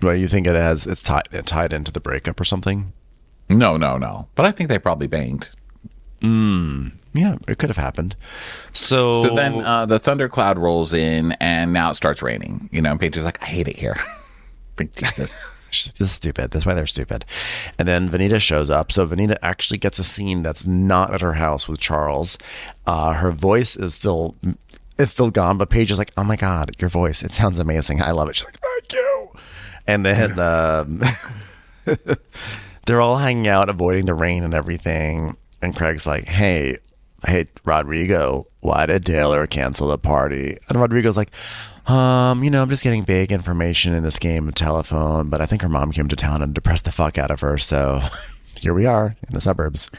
Well, you think it's tied into the breakup or something? No. But I think they probably banged. Yeah, it could have happened. So then the thundercloud rolls in, and now it starts raining. And Paige is like, I hate it here. But Jesus. she's like, this is stupid. That's why they're stupid. And then Vanita shows up. So Vanita actually gets a scene that's not at her house with Charles. Her voice is still gone, but Paige is like, oh my God, your voice. It sounds amazing. I love it. She's like, thank you. And then they're all hanging out, avoiding the rain and everything. And Craig's like, hey, Rodrigo, why did Taylor cancel the party? And Rodrigo's like, I'm just getting vague information in this game of telephone, but I think her mom came to town and depressed the fuck out of her. So here we are in the suburbs.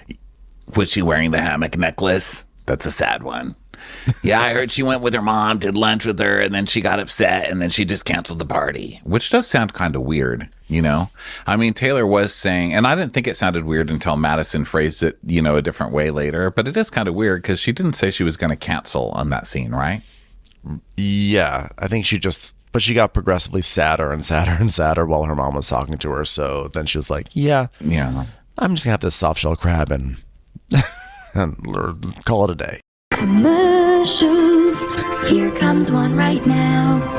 Was she wearing the hammock necklace? That's a sad one. Yeah, I heard she went with her mom, did lunch with her, and then she got upset, and then she just canceled the party. Which does sound kind of weird, I mean, Taylor was saying, and I didn't think it sounded weird until Madison phrased it, a different way later, but it is kind of weird because she didn't say she was going to cancel on that scene, right? Yeah, I think but she got progressively sadder and sadder and sadder while her mom was talking to her. So then she was like, yeah, I'm just gonna have this soft shell crab and call it a day. Commercials. Here comes one right now.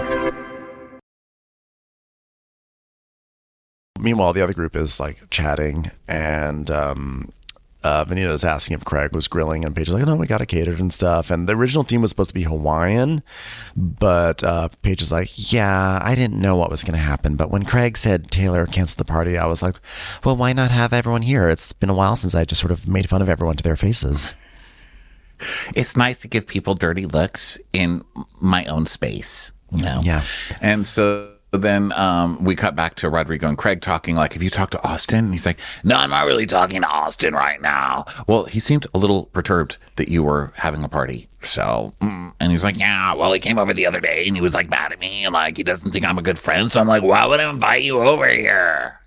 Meanwhile, the other group is like chatting, and Vanita's asking if Craig was grilling, and Paige is like, no, we got it catered and stuff. And the original theme was supposed to be Hawaiian, but Paige is like, yeah, I didn't know what was going to happen. But when Craig said Taylor canceled the party, I was like, well, why not have everyone here? It's been a while since I just sort of made fun of everyone to their faces. It's nice to give people dirty looks in my own space, you know? Yeah. And so then we cut back to Rodrigo and Craig talking like, have you talked to Austin? And he's like, No, I'm not really talking to Austin right now. well, he seemed a little perturbed that you were having a party. So, and he's like, Yeah, well, he came over the other day and he was like mad at me and like he doesn't think I'm a good friend. So I'm like, why would I invite you over here?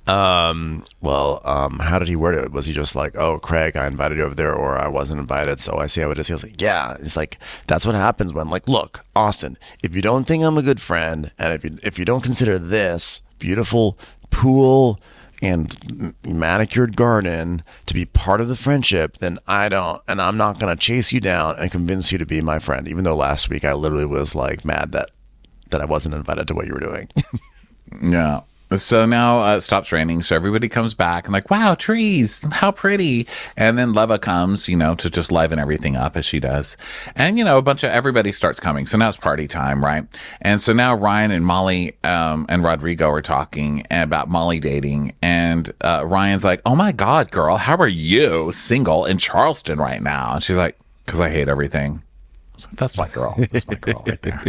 How did he word it? Was he just like, oh, Craig, I invited you over there, or I wasn't invited, so I see how it is? He was like, yeah. It's like, that's what happens when, like, look, Austin, if you don't think I'm a good friend, and if you don't consider this beautiful pool and manicured garden to be part of the friendship, then I'm not going to chase you down and convince you to be my friend, even though last week I literally was like mad that I wasn't invited to what you were doing. yeah. So now it stops raining. So everybody comes back and like, wow, trees, how pretty. And then Leva comes, you know, to just liven everything up as she does. And, you know, a bunch of everybody starts coming. So now it's party time, right? And so now Ryan and Molly and Rodrigo are talking about Molly dating. And Ryan's like, oh my God, girl, how are you single in Charleston right now? And she's like, because I hate everything. That's my girl. That's my girl right there.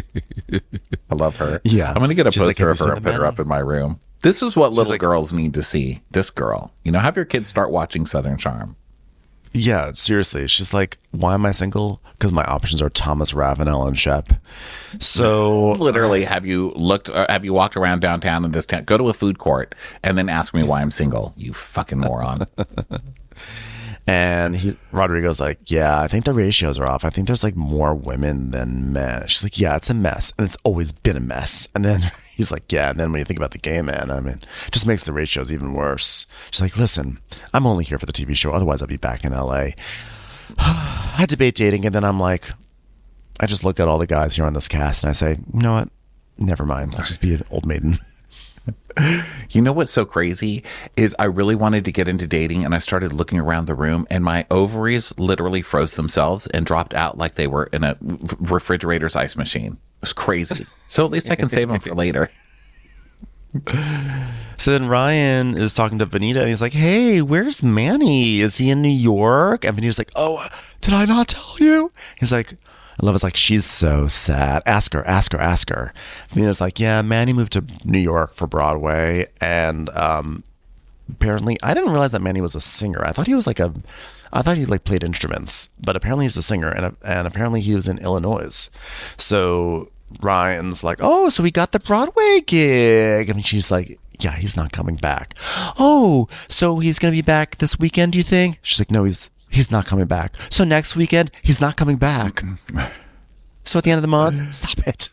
I love her. Yeah. I'm going to get a She's like, poster "Have of you her seen and the put her man?" up in my room. This is what little like- girls need to see. This girl. You know, have your kids start watching Southern Charm. Yeah, seriously. She's like, why am I single? Because my options are Thomas Ravenel and Shep. So Literally, have you walked around downtown in this town? Go to a food court and then ask me why I'm single. You fucking moron. And Rodrigo's like, yeah, I think the ratios are off. I think there's like more women than men. She's like, yeah, it's a mess. And it's always been a mess. And then he's like, yeah. And then when you think about the gay man, I mean, it just makes the ratios even worse. She's like, listen, I'm only here for the TV show. Otherwise, I'd be back in LA. I debate dating. And then I'm like, I just look at all the guys here on this cast and I say, you know what? Never mind. Let's just be an old maiden. You know what's so crazy is I really wanted to get into dating and I started looking around the room and my ovaries literally froze themselves and dropped out like they were in a refrigerator's ice machine. It was crazy. So at least I can save them for later. So then Ryan is talking to Vanita and he's like, hey, where's Manny? Is he in New York? And Vanita's like, oh, did I not tell you? He's like, I love it's like, she's so sad. Ask her. Vanita's like, yeah, Manny moved to New York for Broadway. And apparently, I didn't realize that Manny was a singer. I thought he was like I thought he like played instruments, but apparently he's a singer. And apparently he was in Illinois. So Ryan's like, oh, so we got the Broadway gig. And she's like, yeah, he's not coming back. Oh, so he's going to be back this weekend, do you think? She's like, no, he's not coming back. So next weekend, he's not coming back. So at the end of the month, stop it.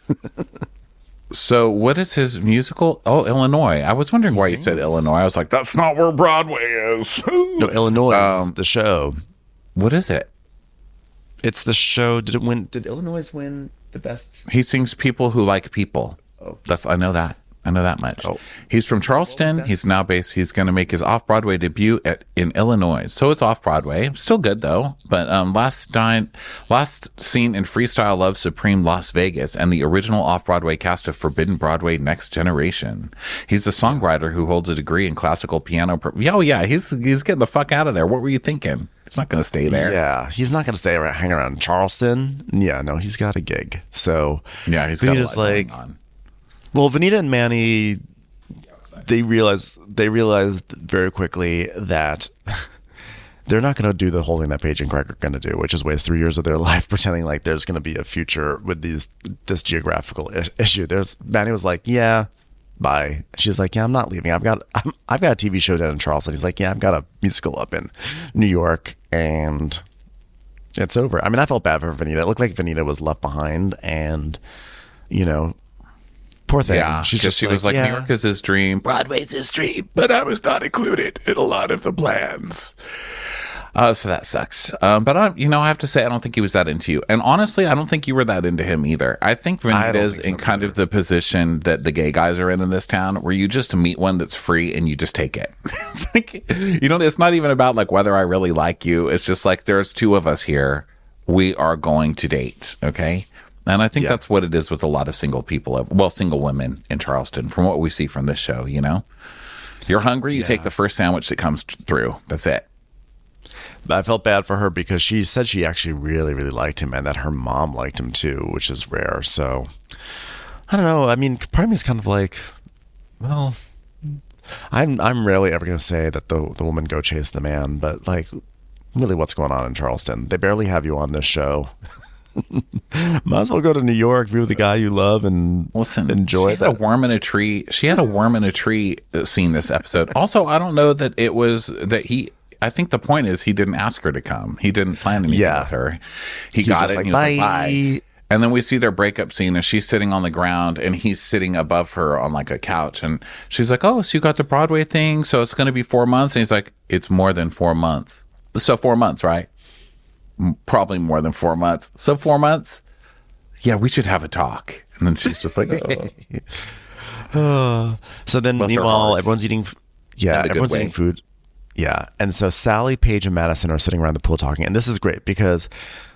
So what is his musical? Oh, Illinois. I was wondering why you said Illinois. I was like, that's not where Broadway is. No, Illinois is the show. What is it? It's the show. Did Illinois win the best? He sings People Who Like People. Oh. I know that. I know that much. Oh. He's from Charleston. He's now based. He's going to make his off-Broadway debut in Illinois. So it's off-Broadway. Still good though. But last seen in Freestyle Love Supreme Las Vegas and the original off-Broadway cast of Forbidden Broadway Next Generation. He's a songwriter who holds a degree in classical piano. Oh yeah, he's getting the fuck out of there. What were you thinking? He's not going to stay there. Yeah, he's not going to hang around in Charleston. Yeah, no, he's got a gig. So yeah, he's got a lot like, going on. Well, Vanita and Manny, they realized very quickly that they're not going to do the whole thing that Paige and Craig are going to do, which is waste 3 years of their life pretending like there's going to be a future with this geographical issue. Manny was like, yeah, bye. She's like, yeah, I'm not leaving. I've got a TV show down in Charleston. He's like, yeah, I've got a musical up in New York, and it's over. I mean, I felt bad for Vanita. It looked like Vanita was left behind, and you know. Poor thing. Yeah, she was like, yeah. New York is his dream, Broadway's his dream. but I was not included in a lot of the plans. So that sucks. But I have to say, I don't think he was that into you. And honestly, I don't think you were that into him either. I think Vanita's in kind of the position that the gay guys are in this town, where you just meet one that's free and you just take it. It's like, it's not even about like whether I really like you. It's just like, there's two of us here. We are going to date. Okay. And I think that's what it is with a lot of single people, single women in Charleston, from what we see from this show. You're hungry, you take the first sandwich that comes through. That's it. I felt bad for her because she said she actually really, really liked him, and that her mom liked him too, which is rare. So I don't know. I mean, part of me is kind of like, well, I'm rarely ever going to say that the woman go chase the man, but like, really, what's going on in Charleston? They barely have you on this show. Might as well go to New York, be with the guy you love, and enjoy that. A worm in a tree. She had a worm in a tree scene this episode. Also, I don't know that it was that he. I think the point is he didn't ask her to come. He didn't plan anything with her. He got it. And he was like, bye. And then we see their breakup scene, and she's sitting on the ground, and he's sitting above her on like a couch, and she's like, "Oh, so you got the Broadway thing? So it's going to be 4 months?" And he's like, "It's more than 4 months. So 4 months, right?" Probably more than 4 months. So 4 months? Yeah, we should have a talk. And then she's just like, oh. So then, meanwhile, everyone's eating. Everyone's eating food. Yeah. And so Sally, Paige, and Madison are sitting around the pool talking. And this is great because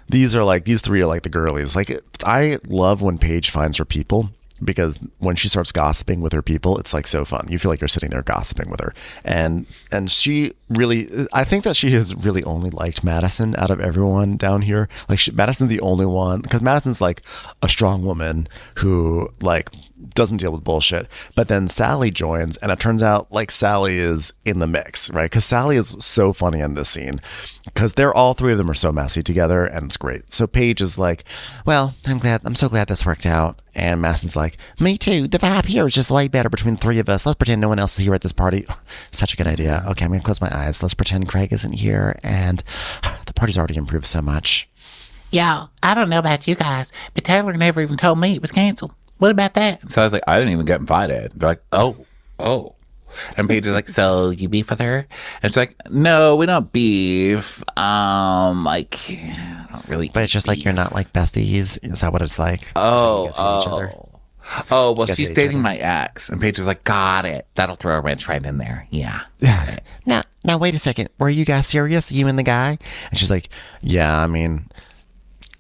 these three are like the girlies. Like, I love when Paige finds her people, because when she starts gossiping with her people, it's like so fun. You feel like you're sitting there gossiping with her. And she really, I think that she has really only liked Madison out of everyone down here. Like, Madison's the only one, because Madison's like a strong woman who like doesn't deal with bullshit. But then Sally joins, and it turns out like Sally is in the mix, right? Because Sally is so funny in this scene, because all three of them are so messy together, and it's great. So Paige is like, "Well, I'm so glad this worked out." And Madison's like, "Me too. The vibe here is just way better between the three of us. Let's pretend no one else is here at this party." Such a good idea. Okay, I'm gonna close my eyes. Let's pretend Craig isn't here, and the party's already improved so much. Yeah, I don't know about you guys, but Taylor never even told me it was canceled. What about that? So I was like, I didn't even get invited. They're like, oh. And Paige is like, "So you beef with her?" And she's like, "No, we don't beef. I don't really." But it's just beef. Like, you're not like besties. Is that what it's like? Well, she's dating my ex. And Paige is like, "Got it. That'll throw a wrench right in there." Yeah. Got it. Now, wait a second. Were you guys serious? You and the guy? And she's like, "Yeah, I mean,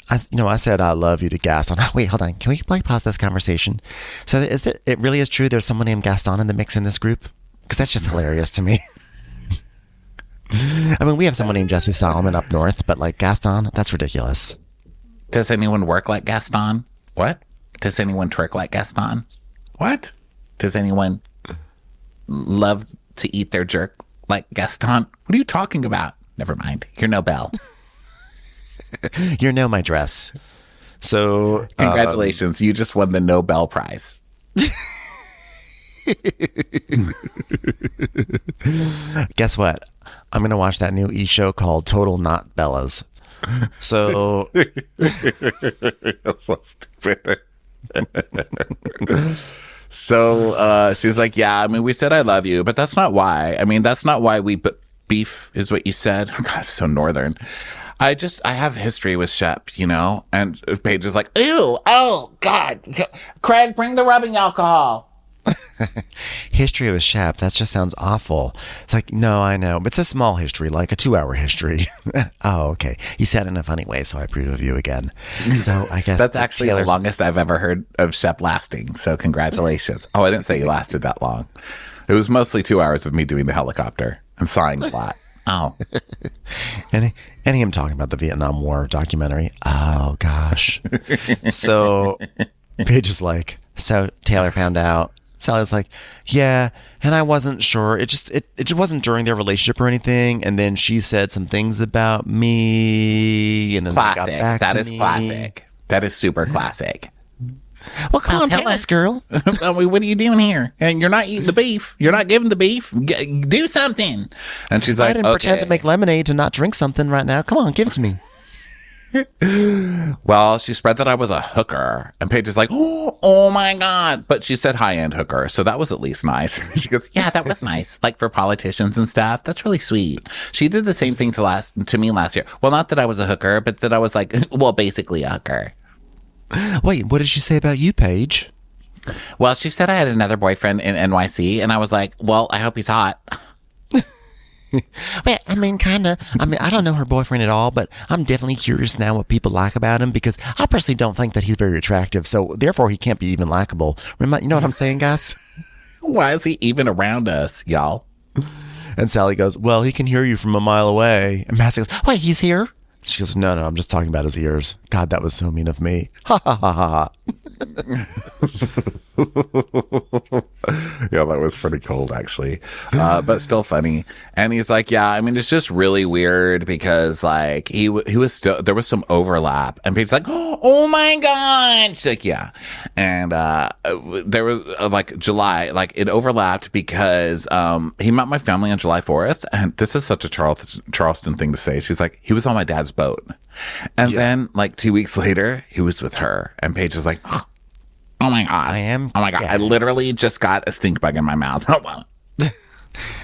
I said I love you to Gaston." Wait, hold on. Can we pause this conversation? So it really is true there's someone named Gaston in the mix in this group? Because that's just hilarious to me. I mean, we have someone named Jesse Solomon up north, but like Gaston, that's ridiculous. Does anyone work like Gaston? What? Does anyone twerk like Gaston? What? Does anyone love to eat their jerk like Gaston? What are you talking about? Never mind. You're no Belle. You're no my dress. So congratulations, you just won the Nobel Prize. Guess what? I'm gonna watch that new show called Total Not Bellas. So that's so stupid. So she's like, "Yeah, I mean, we said I love you, but that's not why. I mean, that's not why we beef, is what you said." Oh, God, it's so northern. I have history with Shep, and Paige is like, "Ew, oh God, Craig, bring the rubbing alcohol." History with Shep, that just sounds awful. It's like, no, I know, but it's a small history, like a 2-hour history. Oh, okay. You said it in a funny way, so I approve of you again. So I guess that's actually the longest I've ever heard of Shep lasting. So congratulations. Oh, I didn't say you lasted that long. It was mostly 2 hours of me doing the helicopter and sighing a lot. Oh, and him talking about the Vietnam War documentary. Oh gosh. So Paige is like, "So Taylor found out." Sally's like, "Yeah, and I wasn't sure. It just wasn't during their relationship or anything. And then she said some things about me, and then classic. They got back that to is me. Classic. That is super classic." Well, come on, tell us, girl. I mean, what are you doing here? And you're not eating the beef. You're not giving the beef. Do something. And she's like, "I didn't pretend to make lemonade to not drink something right now. Come on, give it to me." Well, she spread that I was a hooker. And Paige is like, oh my God. But she said high-end hooker. So that was at least nice. She goes, yeah, that was nice. Like for politicians and stuff. That's really sweet. She did the same thing to me last year. Well, not that I was a hooker, but that I was like, well, basically a hooker. Wait, what did she say about you, Paige? Well, she said I had another boyfriend in NYC. And I was like, well, I hope he's hot. Well, I mean, kind of. I mean, I don't know her boyfriend at all, but I'm definitely curious now what people like about him because I personally don't think that he's very attractive. So therefore, he can't be even likable. Remember, you know what I'm saying, guys? Why is he even around us, y'all? And Sally goes, well, he can hear you from a mile away. And Massey goes, wait, he's here? She goes, no, I'm just talking about his ears. God, that was so mean of me. Ha ha ha ha. Yeah, that was pretty cold, actually, but still funny. And he's like, yeah, I mean, it's just really weird because like he was still, there was some overlap, and Paige's like, oh my God. She's like, yeah. And there was like July, like it overlapped because he met my family on July 4th. And this is such a Charleston thing to say. She's like, he was on my dad's boat. And then like 2 weeks later, he was with her. And Paige is like, oh my God. Oh my God. I literally just got a stink bug in my mouth.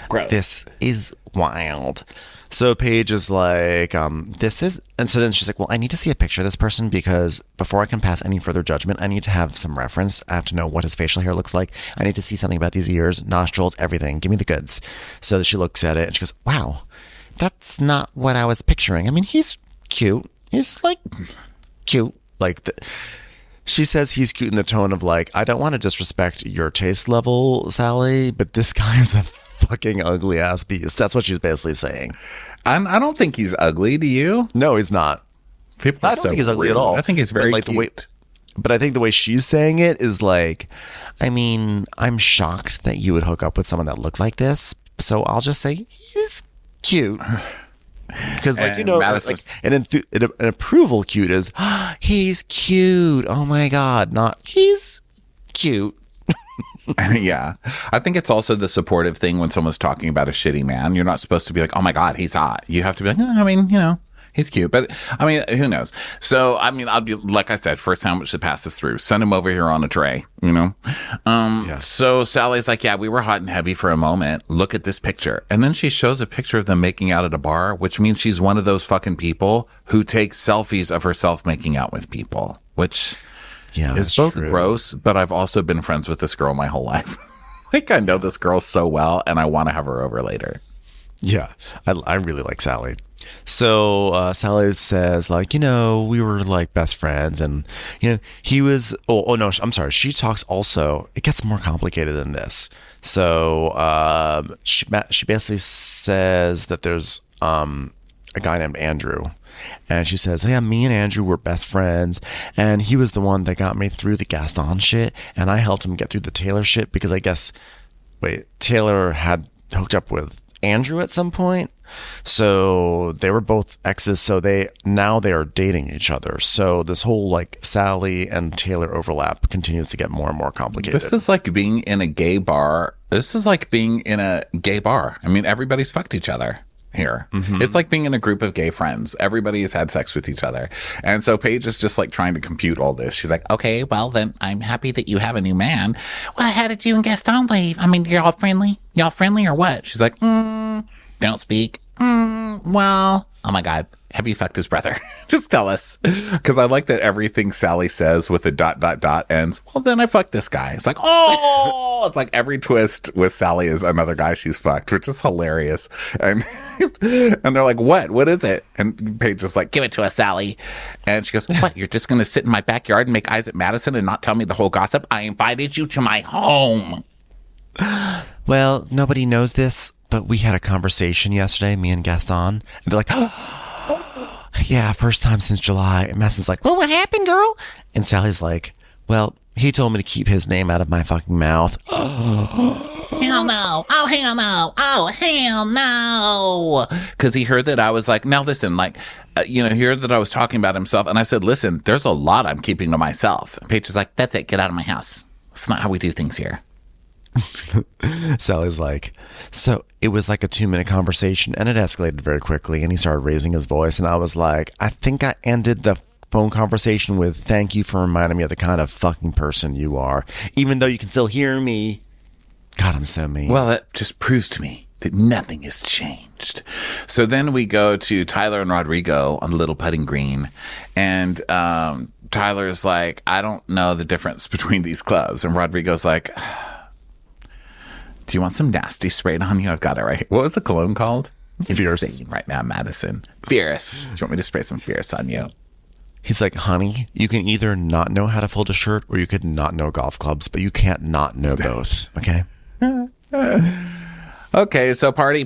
Gross. This is wild. So Paige is like, this is, and so then she's like, well, I need to see a picture of this person because before I can pass any further judgment, I need to have some reference. I have to know what his facial hair looks like. I need to see something about these ears, nostrils, everything. Give me the goods. So she looks at it and she goes, wow, that's not what I was picturing. I mean, he's cute. He's like cute. Like she says he's cute in the tone of like, I don't want to disrespect your taste level, Sally, but this guy is a fucking ugly ass beast. That's what she's basically saying. I don't think he's ugly. Do you? No, he's not. People I don't think he's ugly at all. I think he's very like cute. But I think the way she's saying it is like, I mean, I'm shocked that you would hook up with someone that looked like this. So I'll just say he's cute. Because, like, you know, like an approval cute is, he's cute. Oh my God. Not, he's cute. Yeah. I think it's also the supportive thing when someone's talking about a shitty man. You're not supposed to be like, oh my God, he's hot. You have to be like, I mean, you know, he's cute. But I mean, who knows? So, I mean, I'll be, like I said, first sandwich that passes through. Send him over here on a tray, you know? So Sally's like, yeah, we were hot and heavy for a moment. Look at this picture. And then she shows a picture of them making out at a bar, which means she's one of those fucking people who takes selfies of herself making out with people, which is both gross, but I've also been friends with this girl my whole life. Like, I know this girl so well, and I want to have her over later. Yeah, I really like Sally. So Sally says, like, you know, we were like best friends, and you know, he was. Oh no, I'm sorry. She talks also. It gets more complicated than this. So she basically says that there's a guy named Andrew. And she says, yeah, me and Andrew were best friends. And he was the one that got me through the Gaston shit. And I helped him get through the Taylor shit because I guess, Taylor had hooked up with Andrew at some point. So they were both exes. So now they are dating each other. So this whole like Sally and Taylor overlap continues to get more and more complicated. This is like being in a gay bar. I mean, everybody's fucked each other here. Mm-hmm. It's like being in a group of gay friends. Everybody has had sex with each other. And so Paige is just like trying to compute all this. She's like, okay, well then I'm happy that you have a new man. Well, how did you and Gaston leave? I mean, you're all friendly? Y'all friendly or what? She's like, don't speak. Well, oh my God. Have you fucked his brother? Just tell us. Because I like that everything Sally says with a ... ends. Well, then I fucked this guy. It's like, oh, it's like every twist with Sally is another guy she's fucked, which is hilarious. And they're like, what is it? And Paige is like, give it to us, Sally. And she goes, what? You're just going to sit in my backyard and make eyes at Madison and not tell me the whole gossip? I invited you to my home. Well, nobody knows this, but we had a conversation yesterday, me and Gaston. And they're like, yeah, first time since July. And Madison's like, well, what happened, girl? And Sally's like, well, he told me to keep his name out of my fucking mouth. Hell no. Oh, hell no. Oh, hell no. Because he heard that I was like, now listen, like, he heard that I was talking about himself. And I said, listen, there's a lot I'm keeping to myself. And Paige is like, that's it. Get out of my house. That's not how we do things here. Sally's like, so it was like a 2-minute conversation and it escalated very quickly and he started raising his voice and I was like, I think I ended the phone conversation with thank you for reminding me of the kind of fucking person you are. Even though you can still hear me. God, I'm so mean. Well, that just proves to me that nothing has changed. So then we go to Tyler and Rodrigo on the little putting green. And Tyler's like, I don't know the difference between these clubs. And Rodrigo's like, do you want some nasty sprayed on you? I've got it right. What was the cologne called? Fierce. Insane right now, Madison. Fierce. Do you want me to spray some Fierce on you? He's like, honey, you can either not know how to fold a shirt or you could not know golf clubs, but you can't not know both. Okay. Okay, so party.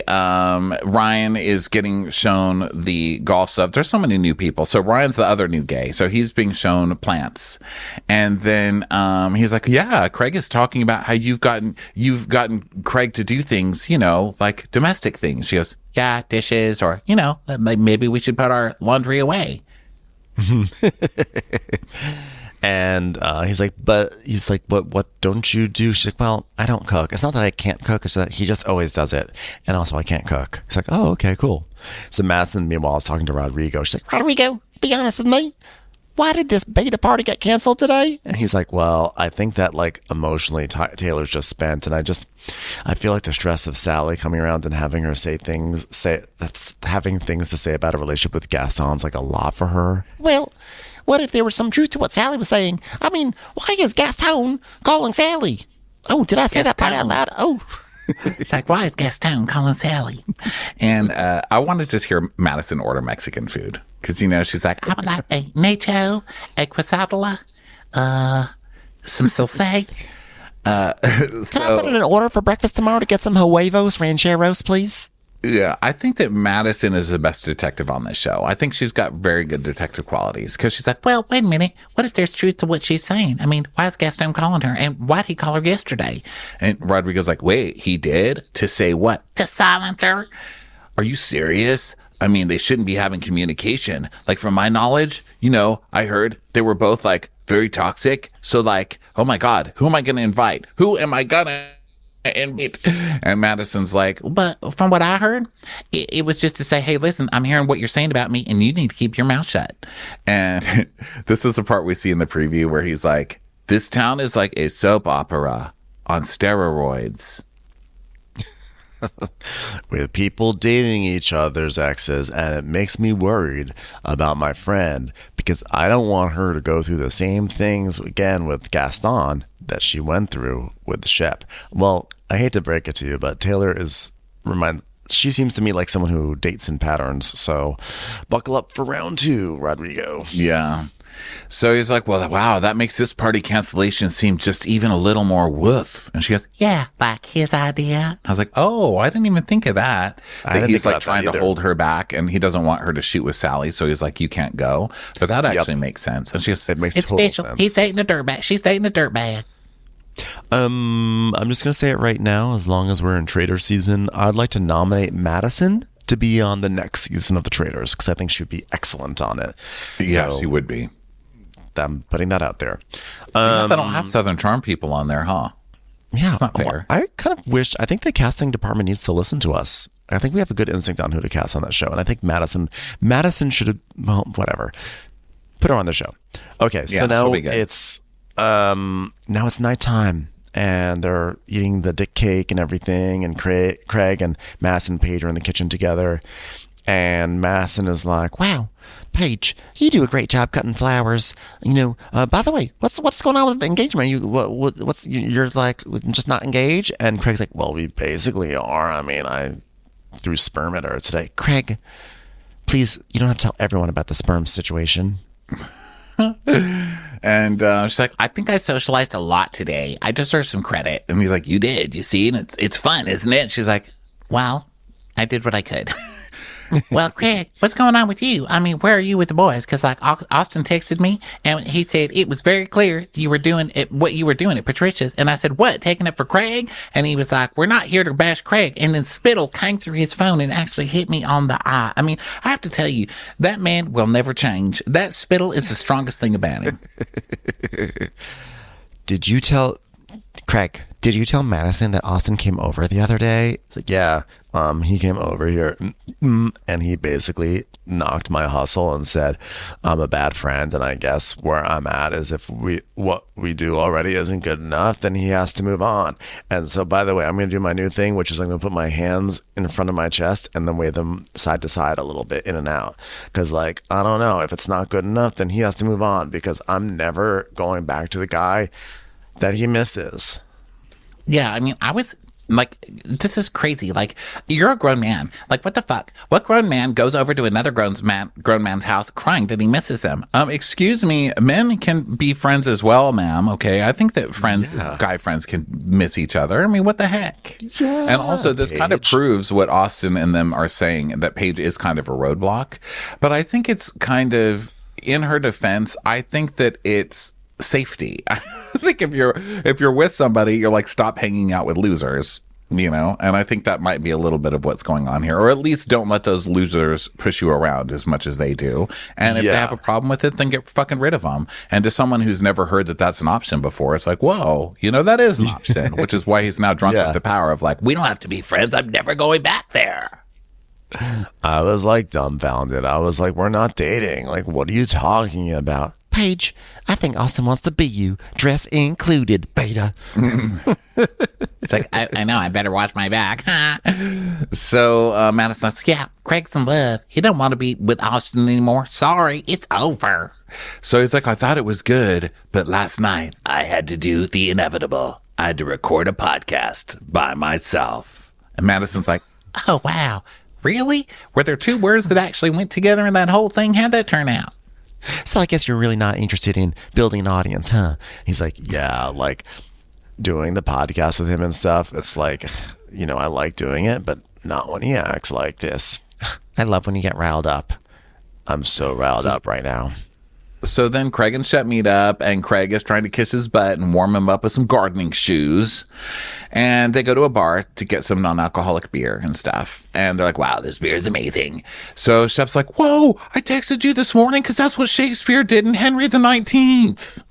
Ryan is getting shown the golf stuff. There's so many new people. So Ryan's the other new gay. So he's being shown plants. And then he's like, yeah, Craig is talking about how you've gotten Craig to do things, like domestic things. She goes, yeah, dishes, or, maybe we should put our laundry away. And he's like, but what don't you do? She's like, well, I don't cook. It's not that I can't cook. It's that he just always does it. And also I can't cook. He's like, oh, okay, cool. So Madison, meanwhile, is talking to Rodrigo. She's like, Rodrigo, be honest with me. Why did this beta party get canceled today? And he's like, well, I think that emotionally Taylor's just spent. And I feel like the stress of Sally coming around and having her having things to say about a relationship with Gaston's like a lot for her. Well, what if there was some truth to what Sally was saying? I mean, why is Gaston calling Sally? Oh, did I say that part out loud? Oh. It's like, why is Gaston calling Sally? And I want to just hear Madison order Mexican food. Because, she's like, I would like a nacho, a quesadilla, some salsa. Can I put in an order for breakfast tomorrow to get some huevos rancheros, please? Yeah, I think that Madison is the best detective on this show. I think she's got very good detective qualities because she's like, well, wait a minute. What if there's truth to what she's saying? I mean, why is Gaston calling her? And why did he call her yesterday? And Rodrigo's like, wait, he did? To say what? To silence her? Are you serious? I mean, they shouldn't be having communication. Like, from my knowledge, I heard they were both very toxic. So oh my God, who am I going to invite? Who am I going to And Madison's like, but from what I heard, it was just to say, hey, listen, I'm hearing what you're saying about me and you need to keep your mouth shut. And this is the part we see in the preview where he's like, this town is like a soap opera on steroids. With people dating each other's exes, and it makes me worried about my friend because I don't want her to go through the same things again with Gaston that she went through with Shep. Well, I hate to break it to you, but Taylor she seems to me like someone who dates in patterns. So buckle up for round 2, Rodrigo. Yeah. So he's like, well, wow, that makes this party cancellation seem just even a little more woof. And she goes, yeah, like his idea. I was like, oh, I didn't even think of that. He's trying to hold her back and he doesn't want her to shoot with Sally. So he's like, you can't go. But that actually makes sense. And she goes, it makes it's total official. sense. He's dating a dirtbag. She's dating a dirtbag. I'm just going to say it right now. As long as we're in Trader season, I'd like to nominate Madison to be on the next season of The Traders because I think she would be excellent on it. Yeah, she would be. I'm putting that out there. They don't have Southern Charm people on there, huh? Yeah. It's not fair. I kind of I think the casting department needs to listen to us. I think we have a good instinct on who to cast on that show. And I think Madison should have, well, whatever. Put her on the show. Okay. So now it's nighttime and they're eating the dick cake and everything. And Craig and Madison and Paige are in the kitchen together. And Madison is like, wow, Paige, you do a great job cutting flowers. By the way, what's going on with the engagement? You're like just not engaged? And Craig's like, well, we basically are. I mean, I threw sperm at her today. Craig, please, you don't have to tell everyone about the sperm situation. And she's like, I think I socialized a lot today. I deserve some credit. And he's like, you did, you see? And it's fun, isn't it? And she's like, well, I did what I could. Well, Craig, what's going on with you? I mean, where are you with the boys? Because Austin texted me and he said it was very clear you were doing what you were doing at Patricia's. And I said, what? Taking it for Craig? And he was like, we're not here to bash Craig. And then spittle came through his phone and actually hit me on the eye. I mean, I have to tell you, that man will never change. That spittle is the strongest thing about him. Did you tell Craig? did you tell Madison that Austin came over the other day? Like, yeah, he came over here and he basically knocked my hustle and said, I'm a bad friend. And I guess where I'm at is if what we do already isn't good enough, then he has to move on. And so, by the way, I'm going to do my new thing, which is I'm going to put my hands in front of my chest and then wave them side to side a little bit in and out. Because, like, I don't know, if it's not good enough, then he has to move on, because I'm never going back to the guy that he misses. Yeah, I mean, I was like, this is crazy. Like, you're a grown man. Like, what the fuck? What grown man goes over to another grown man's house crying that he misses them? Excuse me, men can be friends as well, ma'am. Okay, I think that guy friends can miss each other. I mean, what the heck? Yeah. And also, this kind of proves what Austin and them are saying, that Paige is kind of a roadblock. But I think it's kind of, in her defense, I think that it's safety. I think if you're with somebody, you're like, stop hanging out with losers, you know. And I think that might be a little bit of what's going on here, or at least don't let those losers push you around as much as they do. And if they have a problem with it, then get fucking rid of them. And to someone who's never heard that that's an option before, it's like, whoa, you know, that is an option. Which is why he's now drunk with the power of like, we don't have to be friends, I'm never going back there. I was like dumbfounded. I was like, we're not dating. Like, what are you talking about? Paige, I think Austin wants to be you, dress included, beta. It's like, I know, I better watch my back. So Madison's like, yeah, Craig's in love. He don't want to be with Austin anymore. Sorry, it's over. So he's like, I thought it was good, but last night I had to do the inevitable. I had to record a podcast by myself. And Madison's like, oh, wow, really? Were there two words that actually went together in that whole thing? How'd that turn out? So I guess you're really not interested in building an audience, huh? He's like, yeah, like doing the podcast with him and stuff. It's like, you know, I like doing it, but not when he acts like this. I love when you get riled up. I'm so riled up right now. So then Craig and Shep meet up, and Craig is trying to kiss his butt and warm him up with some gardening shoes. And they go to a bar to get some non-alcoholic beer and stuff. And they're like, wow, this beer is amazing. So Shep's like, whoa, I texted you this morning because that's what Shakespeare did in Henry the 19th.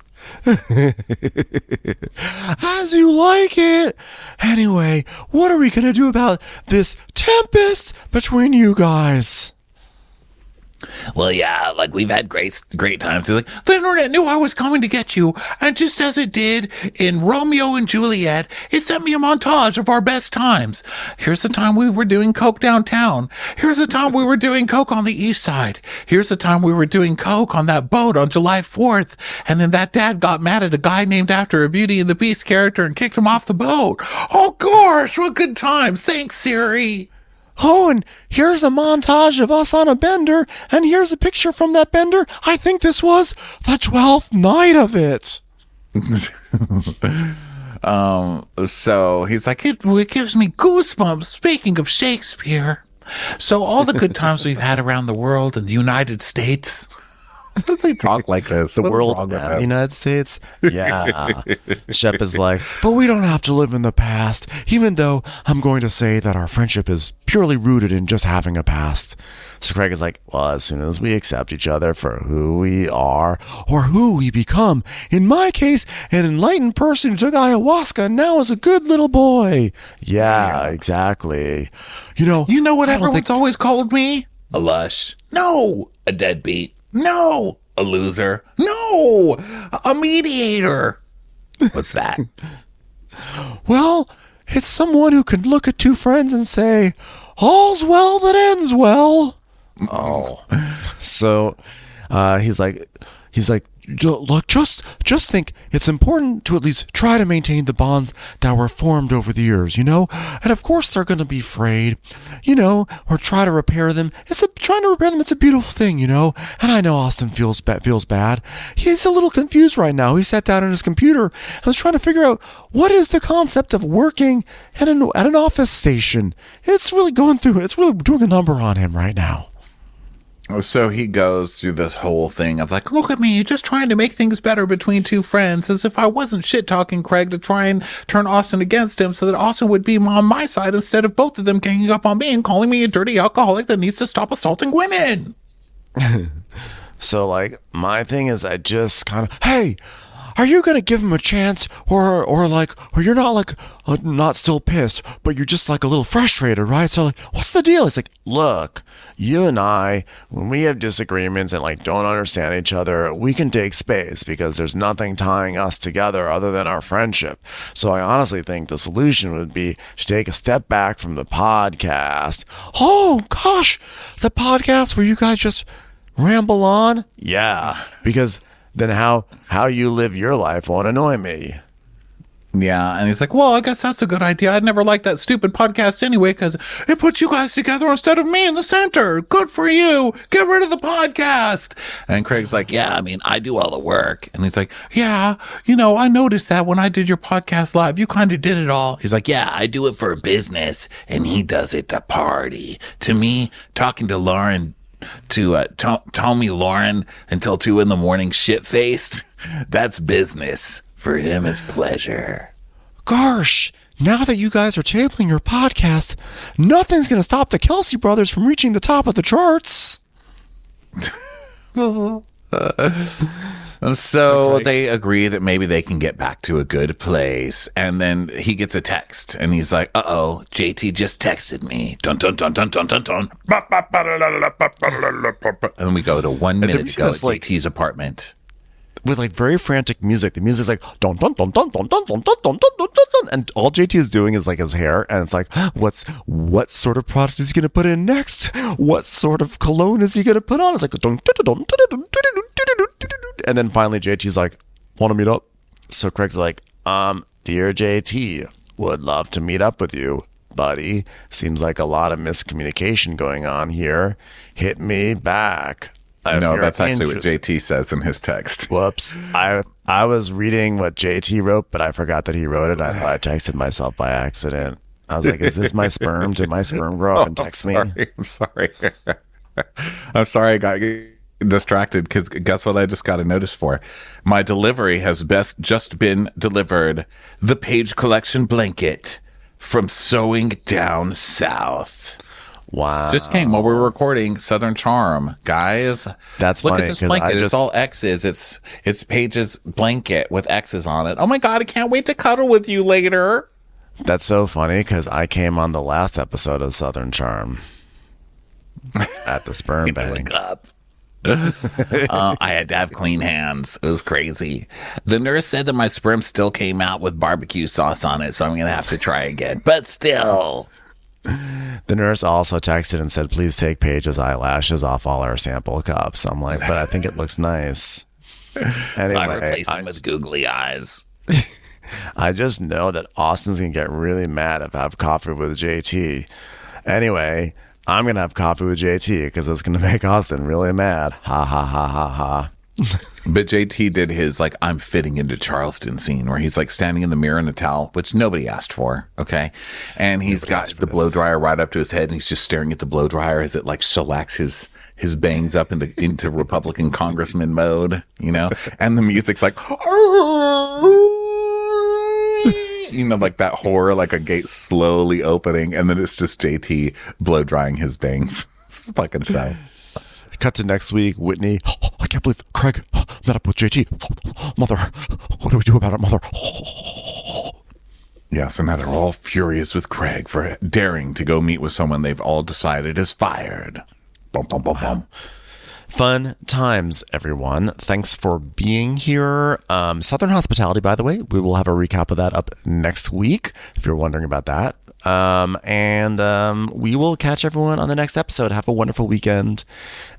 As you like it. Anyway, what are we going to do about this tempest between you guys? Well, yeah, like we've had great times. He's like, the internet knew I was coming to get you, and just as it did in Romeo and Juliet, it sent me a montage of our best times. Here's the time we were doing coke downtown. Here's the time we were doing coke on the east side. Here's the time we were doing coke on that boat on July 4th. And then that dad got mad at a guy named after a Beauty and the Beast character and kicked him off the boat. Oh gosh, what good times. Thanks, Siri. Oh, and here's a montage of us on a bender, and here's a picture from that bender. I think this was the 12th night of it. So he's like, it gives me goosebumps, speaking of Shakespeare. So all the good times we've had around the world in the United States. How does he talk like this? The world and the United States? Yeah. Shep is like, but we don't have to live in the past, even though I'm going to say that our friendship is purely rooted in just having a past. So Craig is like, well, as soon as we accept each other for who we are or who we become, in my case, an enlightened person who took ayahuasca and now is a good little boy. Yeah, exactly. You know what everyone's always called me? A lush. No. A deadbeat. No. A loser. No. A mediator. What's that? Well, it's someone who can look at two friends and say, all's well that ends well. Oh. So he's like, look, just think it's important to at least try to maintain the bonds that were formed over the years, you know? And of course they're going to be frayed, you know, or try to repair them. Trying to repair them, it's a beautiful thing, you know? And I know Austin feels bad. He's a little confused right now. He sat down at his computer and was trying to figure out what is the concept of working at an office station. It's really doing a number on him right now. So he goes through this whole thing of like, look at me, just trying to make things better between two friends, as if I wasn't shit-talking Craig to try and turn Austin against him so that Austin would be on my side instead of both of them ganging up on me and calling me a dirty alcoholic that needs to stop assaulting women. So, like, my thing is I just kind of, hey, are you gonna give him a chance, or you're not like not still pissed, but you're just like a little frustrated, right? So like, what's the deal? It's like, look, you and I, when we have disagreements and like don't understand each other, we can take space because there's nothing tying us together other than our friendship. So I honestly think the solution would be to take a step back from the podcast. Oh gosh, the podcast where you guys just ramble on? Yeah, because then how you live your life won't annoy me. Yeah, and he's like, well, I guess that's a good idea. I'd never liked that stupid podcast anyway because it puts you guys together instead of me in the center. Good for you. Get rid of the podcast. And Craig's like, Yeah, I mean, I do all the work. and he's like, yeah, I noticed that when I did your podcast live, you kind of did it all. He's like, Yeah, I do it for business, and he does it to party. To me, talking to Lauren, to Tommy Lauren until 2 a.m, shit-faced, that's business. For him, it's pleasure. Gosh, now that you guys are tabling your podcast, nothing's going to stop the Kelsey brothers from reaching the top of the charts. so they agree that maybe they can get back to a good place. And then he gets a text and he's like, uh-oh, JT just texted me. Dun, dun, dun, dun, dun, dun, dun. and then we go to 1 minute to go at like, JT's apartment. With like very frantic music. The music's like dun dun dun dun dun dun dun dun dun dun dun dun, and all JT is doing is like his hair, and it's like, what sort of product is he gonna put in next? What sort of cologne is he gonna put on? It's like dun, dun, dun, dun, dun, dun, dun, dun, dun, and then finally JT's like, want to meet up? So Craig's like, dear JT, would love to meet up with you, buddy. Seems like a lot of miscommunication going on here. Hit me back. No, that's actually what JT says in his text. Whoops. I was reading what JT wrote, but I forgot that he wrote it. I thought I texted myself by accident. I was like, is this my sperm? Did my sperm grow up and text me? I'm sorry. I'm sorry I got distracted because guess what I just got a notice for? My delivery has just been delivered. The Page Collection blanket from Sewing Down South. Wow. Just came while we were recording Southern Charm, guys. That's Look funny. at this blanket. It's all X's. It's Paige's blanket with X's on it. Oh my God, I can't wait to cuddle with you later. That's so funny because I came on the last episode of Southern Charm at the sperm bank. Up. I had to have clean hands. It was crazy. The nurse said that my sperm still came out with barbecue sauce on it, so I'm going to have to try again. But still. The nurse also texted and said, please take Paige's eyelashes off all our sample cups. I'm like, but I think it looks nice. Anyway, So I replaced them with googly eyes. I just know that Austin's going to get really mad if I have coffee with JT. Anyway, I'm going to have coffee with JT because it's going to make Austin really mad. Ha, ha, ha, ha, ha. But JT did his like I'm fitting into Charleston scene where he's like standing in the mirror in a towel, which nobody asked for, okay? And he's got the blow dryer right up to his head and he's just staring at the blow dryer as it like shellacks his bangs up into Republican congressman mode, And the music's like like that horror, like a gate slowly opening, and then it's just JT blow drying his bangs. It's a fucking show. Cut to next week. Whitney, I can't believe Craig met up with JT. Mother, what do we do about it, Mother? Yeah, so now they're all furious with Craig for daring to go meet with someone they've all decided is fired. Bum, bum, bum, bum. Fun times, everyone. Thanks for being here. Southern Hospitality, by the way, we will have a recap of that up next week, if you're wondering about that. And we will catch everyone on the next episode. Have a wonderful weekend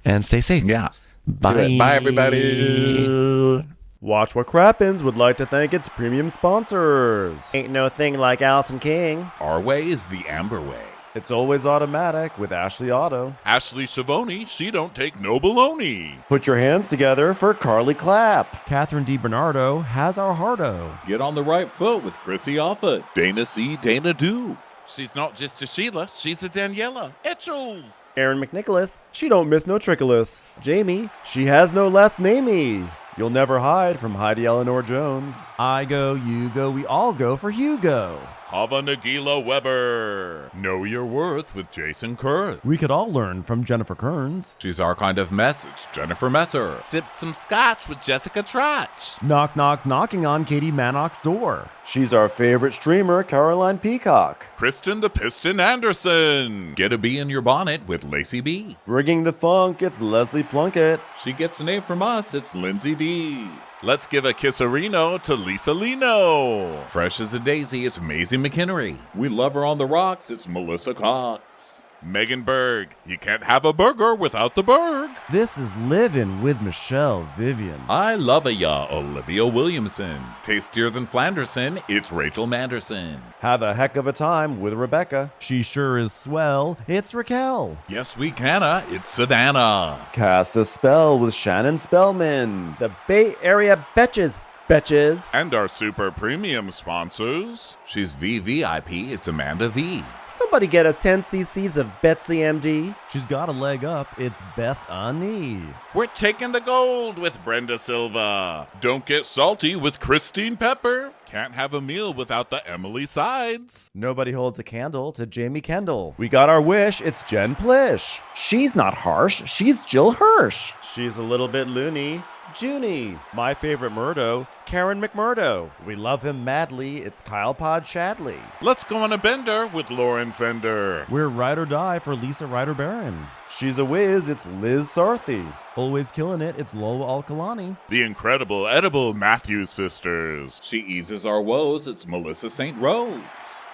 and stay safe. Yeah. Bye. Bye, everybody. Watch What Crappens would like to thank its premium sponsors. Ain't no thing like Allison King. Our way is the Amber way. It's always automatic with Ashley Auto. Ashley Savoni, she don't take no baloney. Put your hands together for Carly Clapp. Catherine DiBernardo has our hardo. Get on the right foot with Chrissy Offutt. Dana C. Dana Do. She's not just a Sheila, she's a Daniela. Etchels. Aaron McNicholas, she don't miss no trickolas. Jamie, she has no last namey. You'll never hide from Heidi Eleanor Jones. I go, you go, we all go for Hugo. Hava Nagila Weber. Know Your Worth with Jason Kurth. We could all learn from Jennifer Kearns. She's our kind of mess. It's Jennifer Messer. Sip some scotch with Jessica Trotch. Knock knock knocking on Katie Mannock's door. She's our favorite streamer, Caroline Peacock. Kristen the Piston Anderson. Get a bee in your bonnet with Lacey B. Bringing the funk, it's Leslie Plunkett. She gets an A from us. It's Lindsay D. Let's give a kisserino to Lisa Lino. Fresh as a daisy, it's Maisie McHenry. We love her on the rocks. It's Melissa Cox. Megan Berg. You can't have a burger without the Berg. This is Livin' with Michelle Vivian. I love ya, Olivia Williamson. Tastier than Flanderson, it's Rachel Manderson. Have a heck of a time with Rebecca. She sure is swell. It's Raquel. Yes, we canna, it's Savannah. Cast a spell with Shannon Spellman. The Bay Area Betches. Betches. And our super premium sponsors. She's VVIP, it's Amanda V. Somebody get us 10 cc's of Betsy MD. She's got a leg up. It's Beth Ani. We're taking the gold with Brenda Silva. Don't get salty with Christine Pepper. Can't have a meal without the Emily Sides. Nobody holds a candle to Jamie Kendall. We got our wish. It's Jen Plish. She's not harsh. She's Jill Hirsch. She's a little bit loony. Junie. My favorite Murdo, Karen McMurdo. We love him madly. It's Kyle Pod Shadley. Let's go on a bender with Lauren Fender. We're ride or die for Lisa Ryder Barron. She's a whiz. It's Liz Sarthy. Always killing it. It's Lola Alkalani. The incredible edible Matthews sisters. She eases our woes, it's Melissa St. Rose.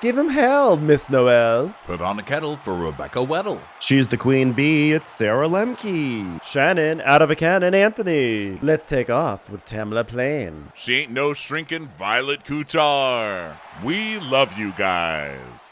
Give him hell, Miss Noel. Put on a kettle for Rebecca Weddle. She's the queen bee. It's Sarah Lemke. Shannon, out of a cannon, Anthony. Let's take off with Tamla Plain. She ain't no shrinking Violet Kuchar. We love you guys.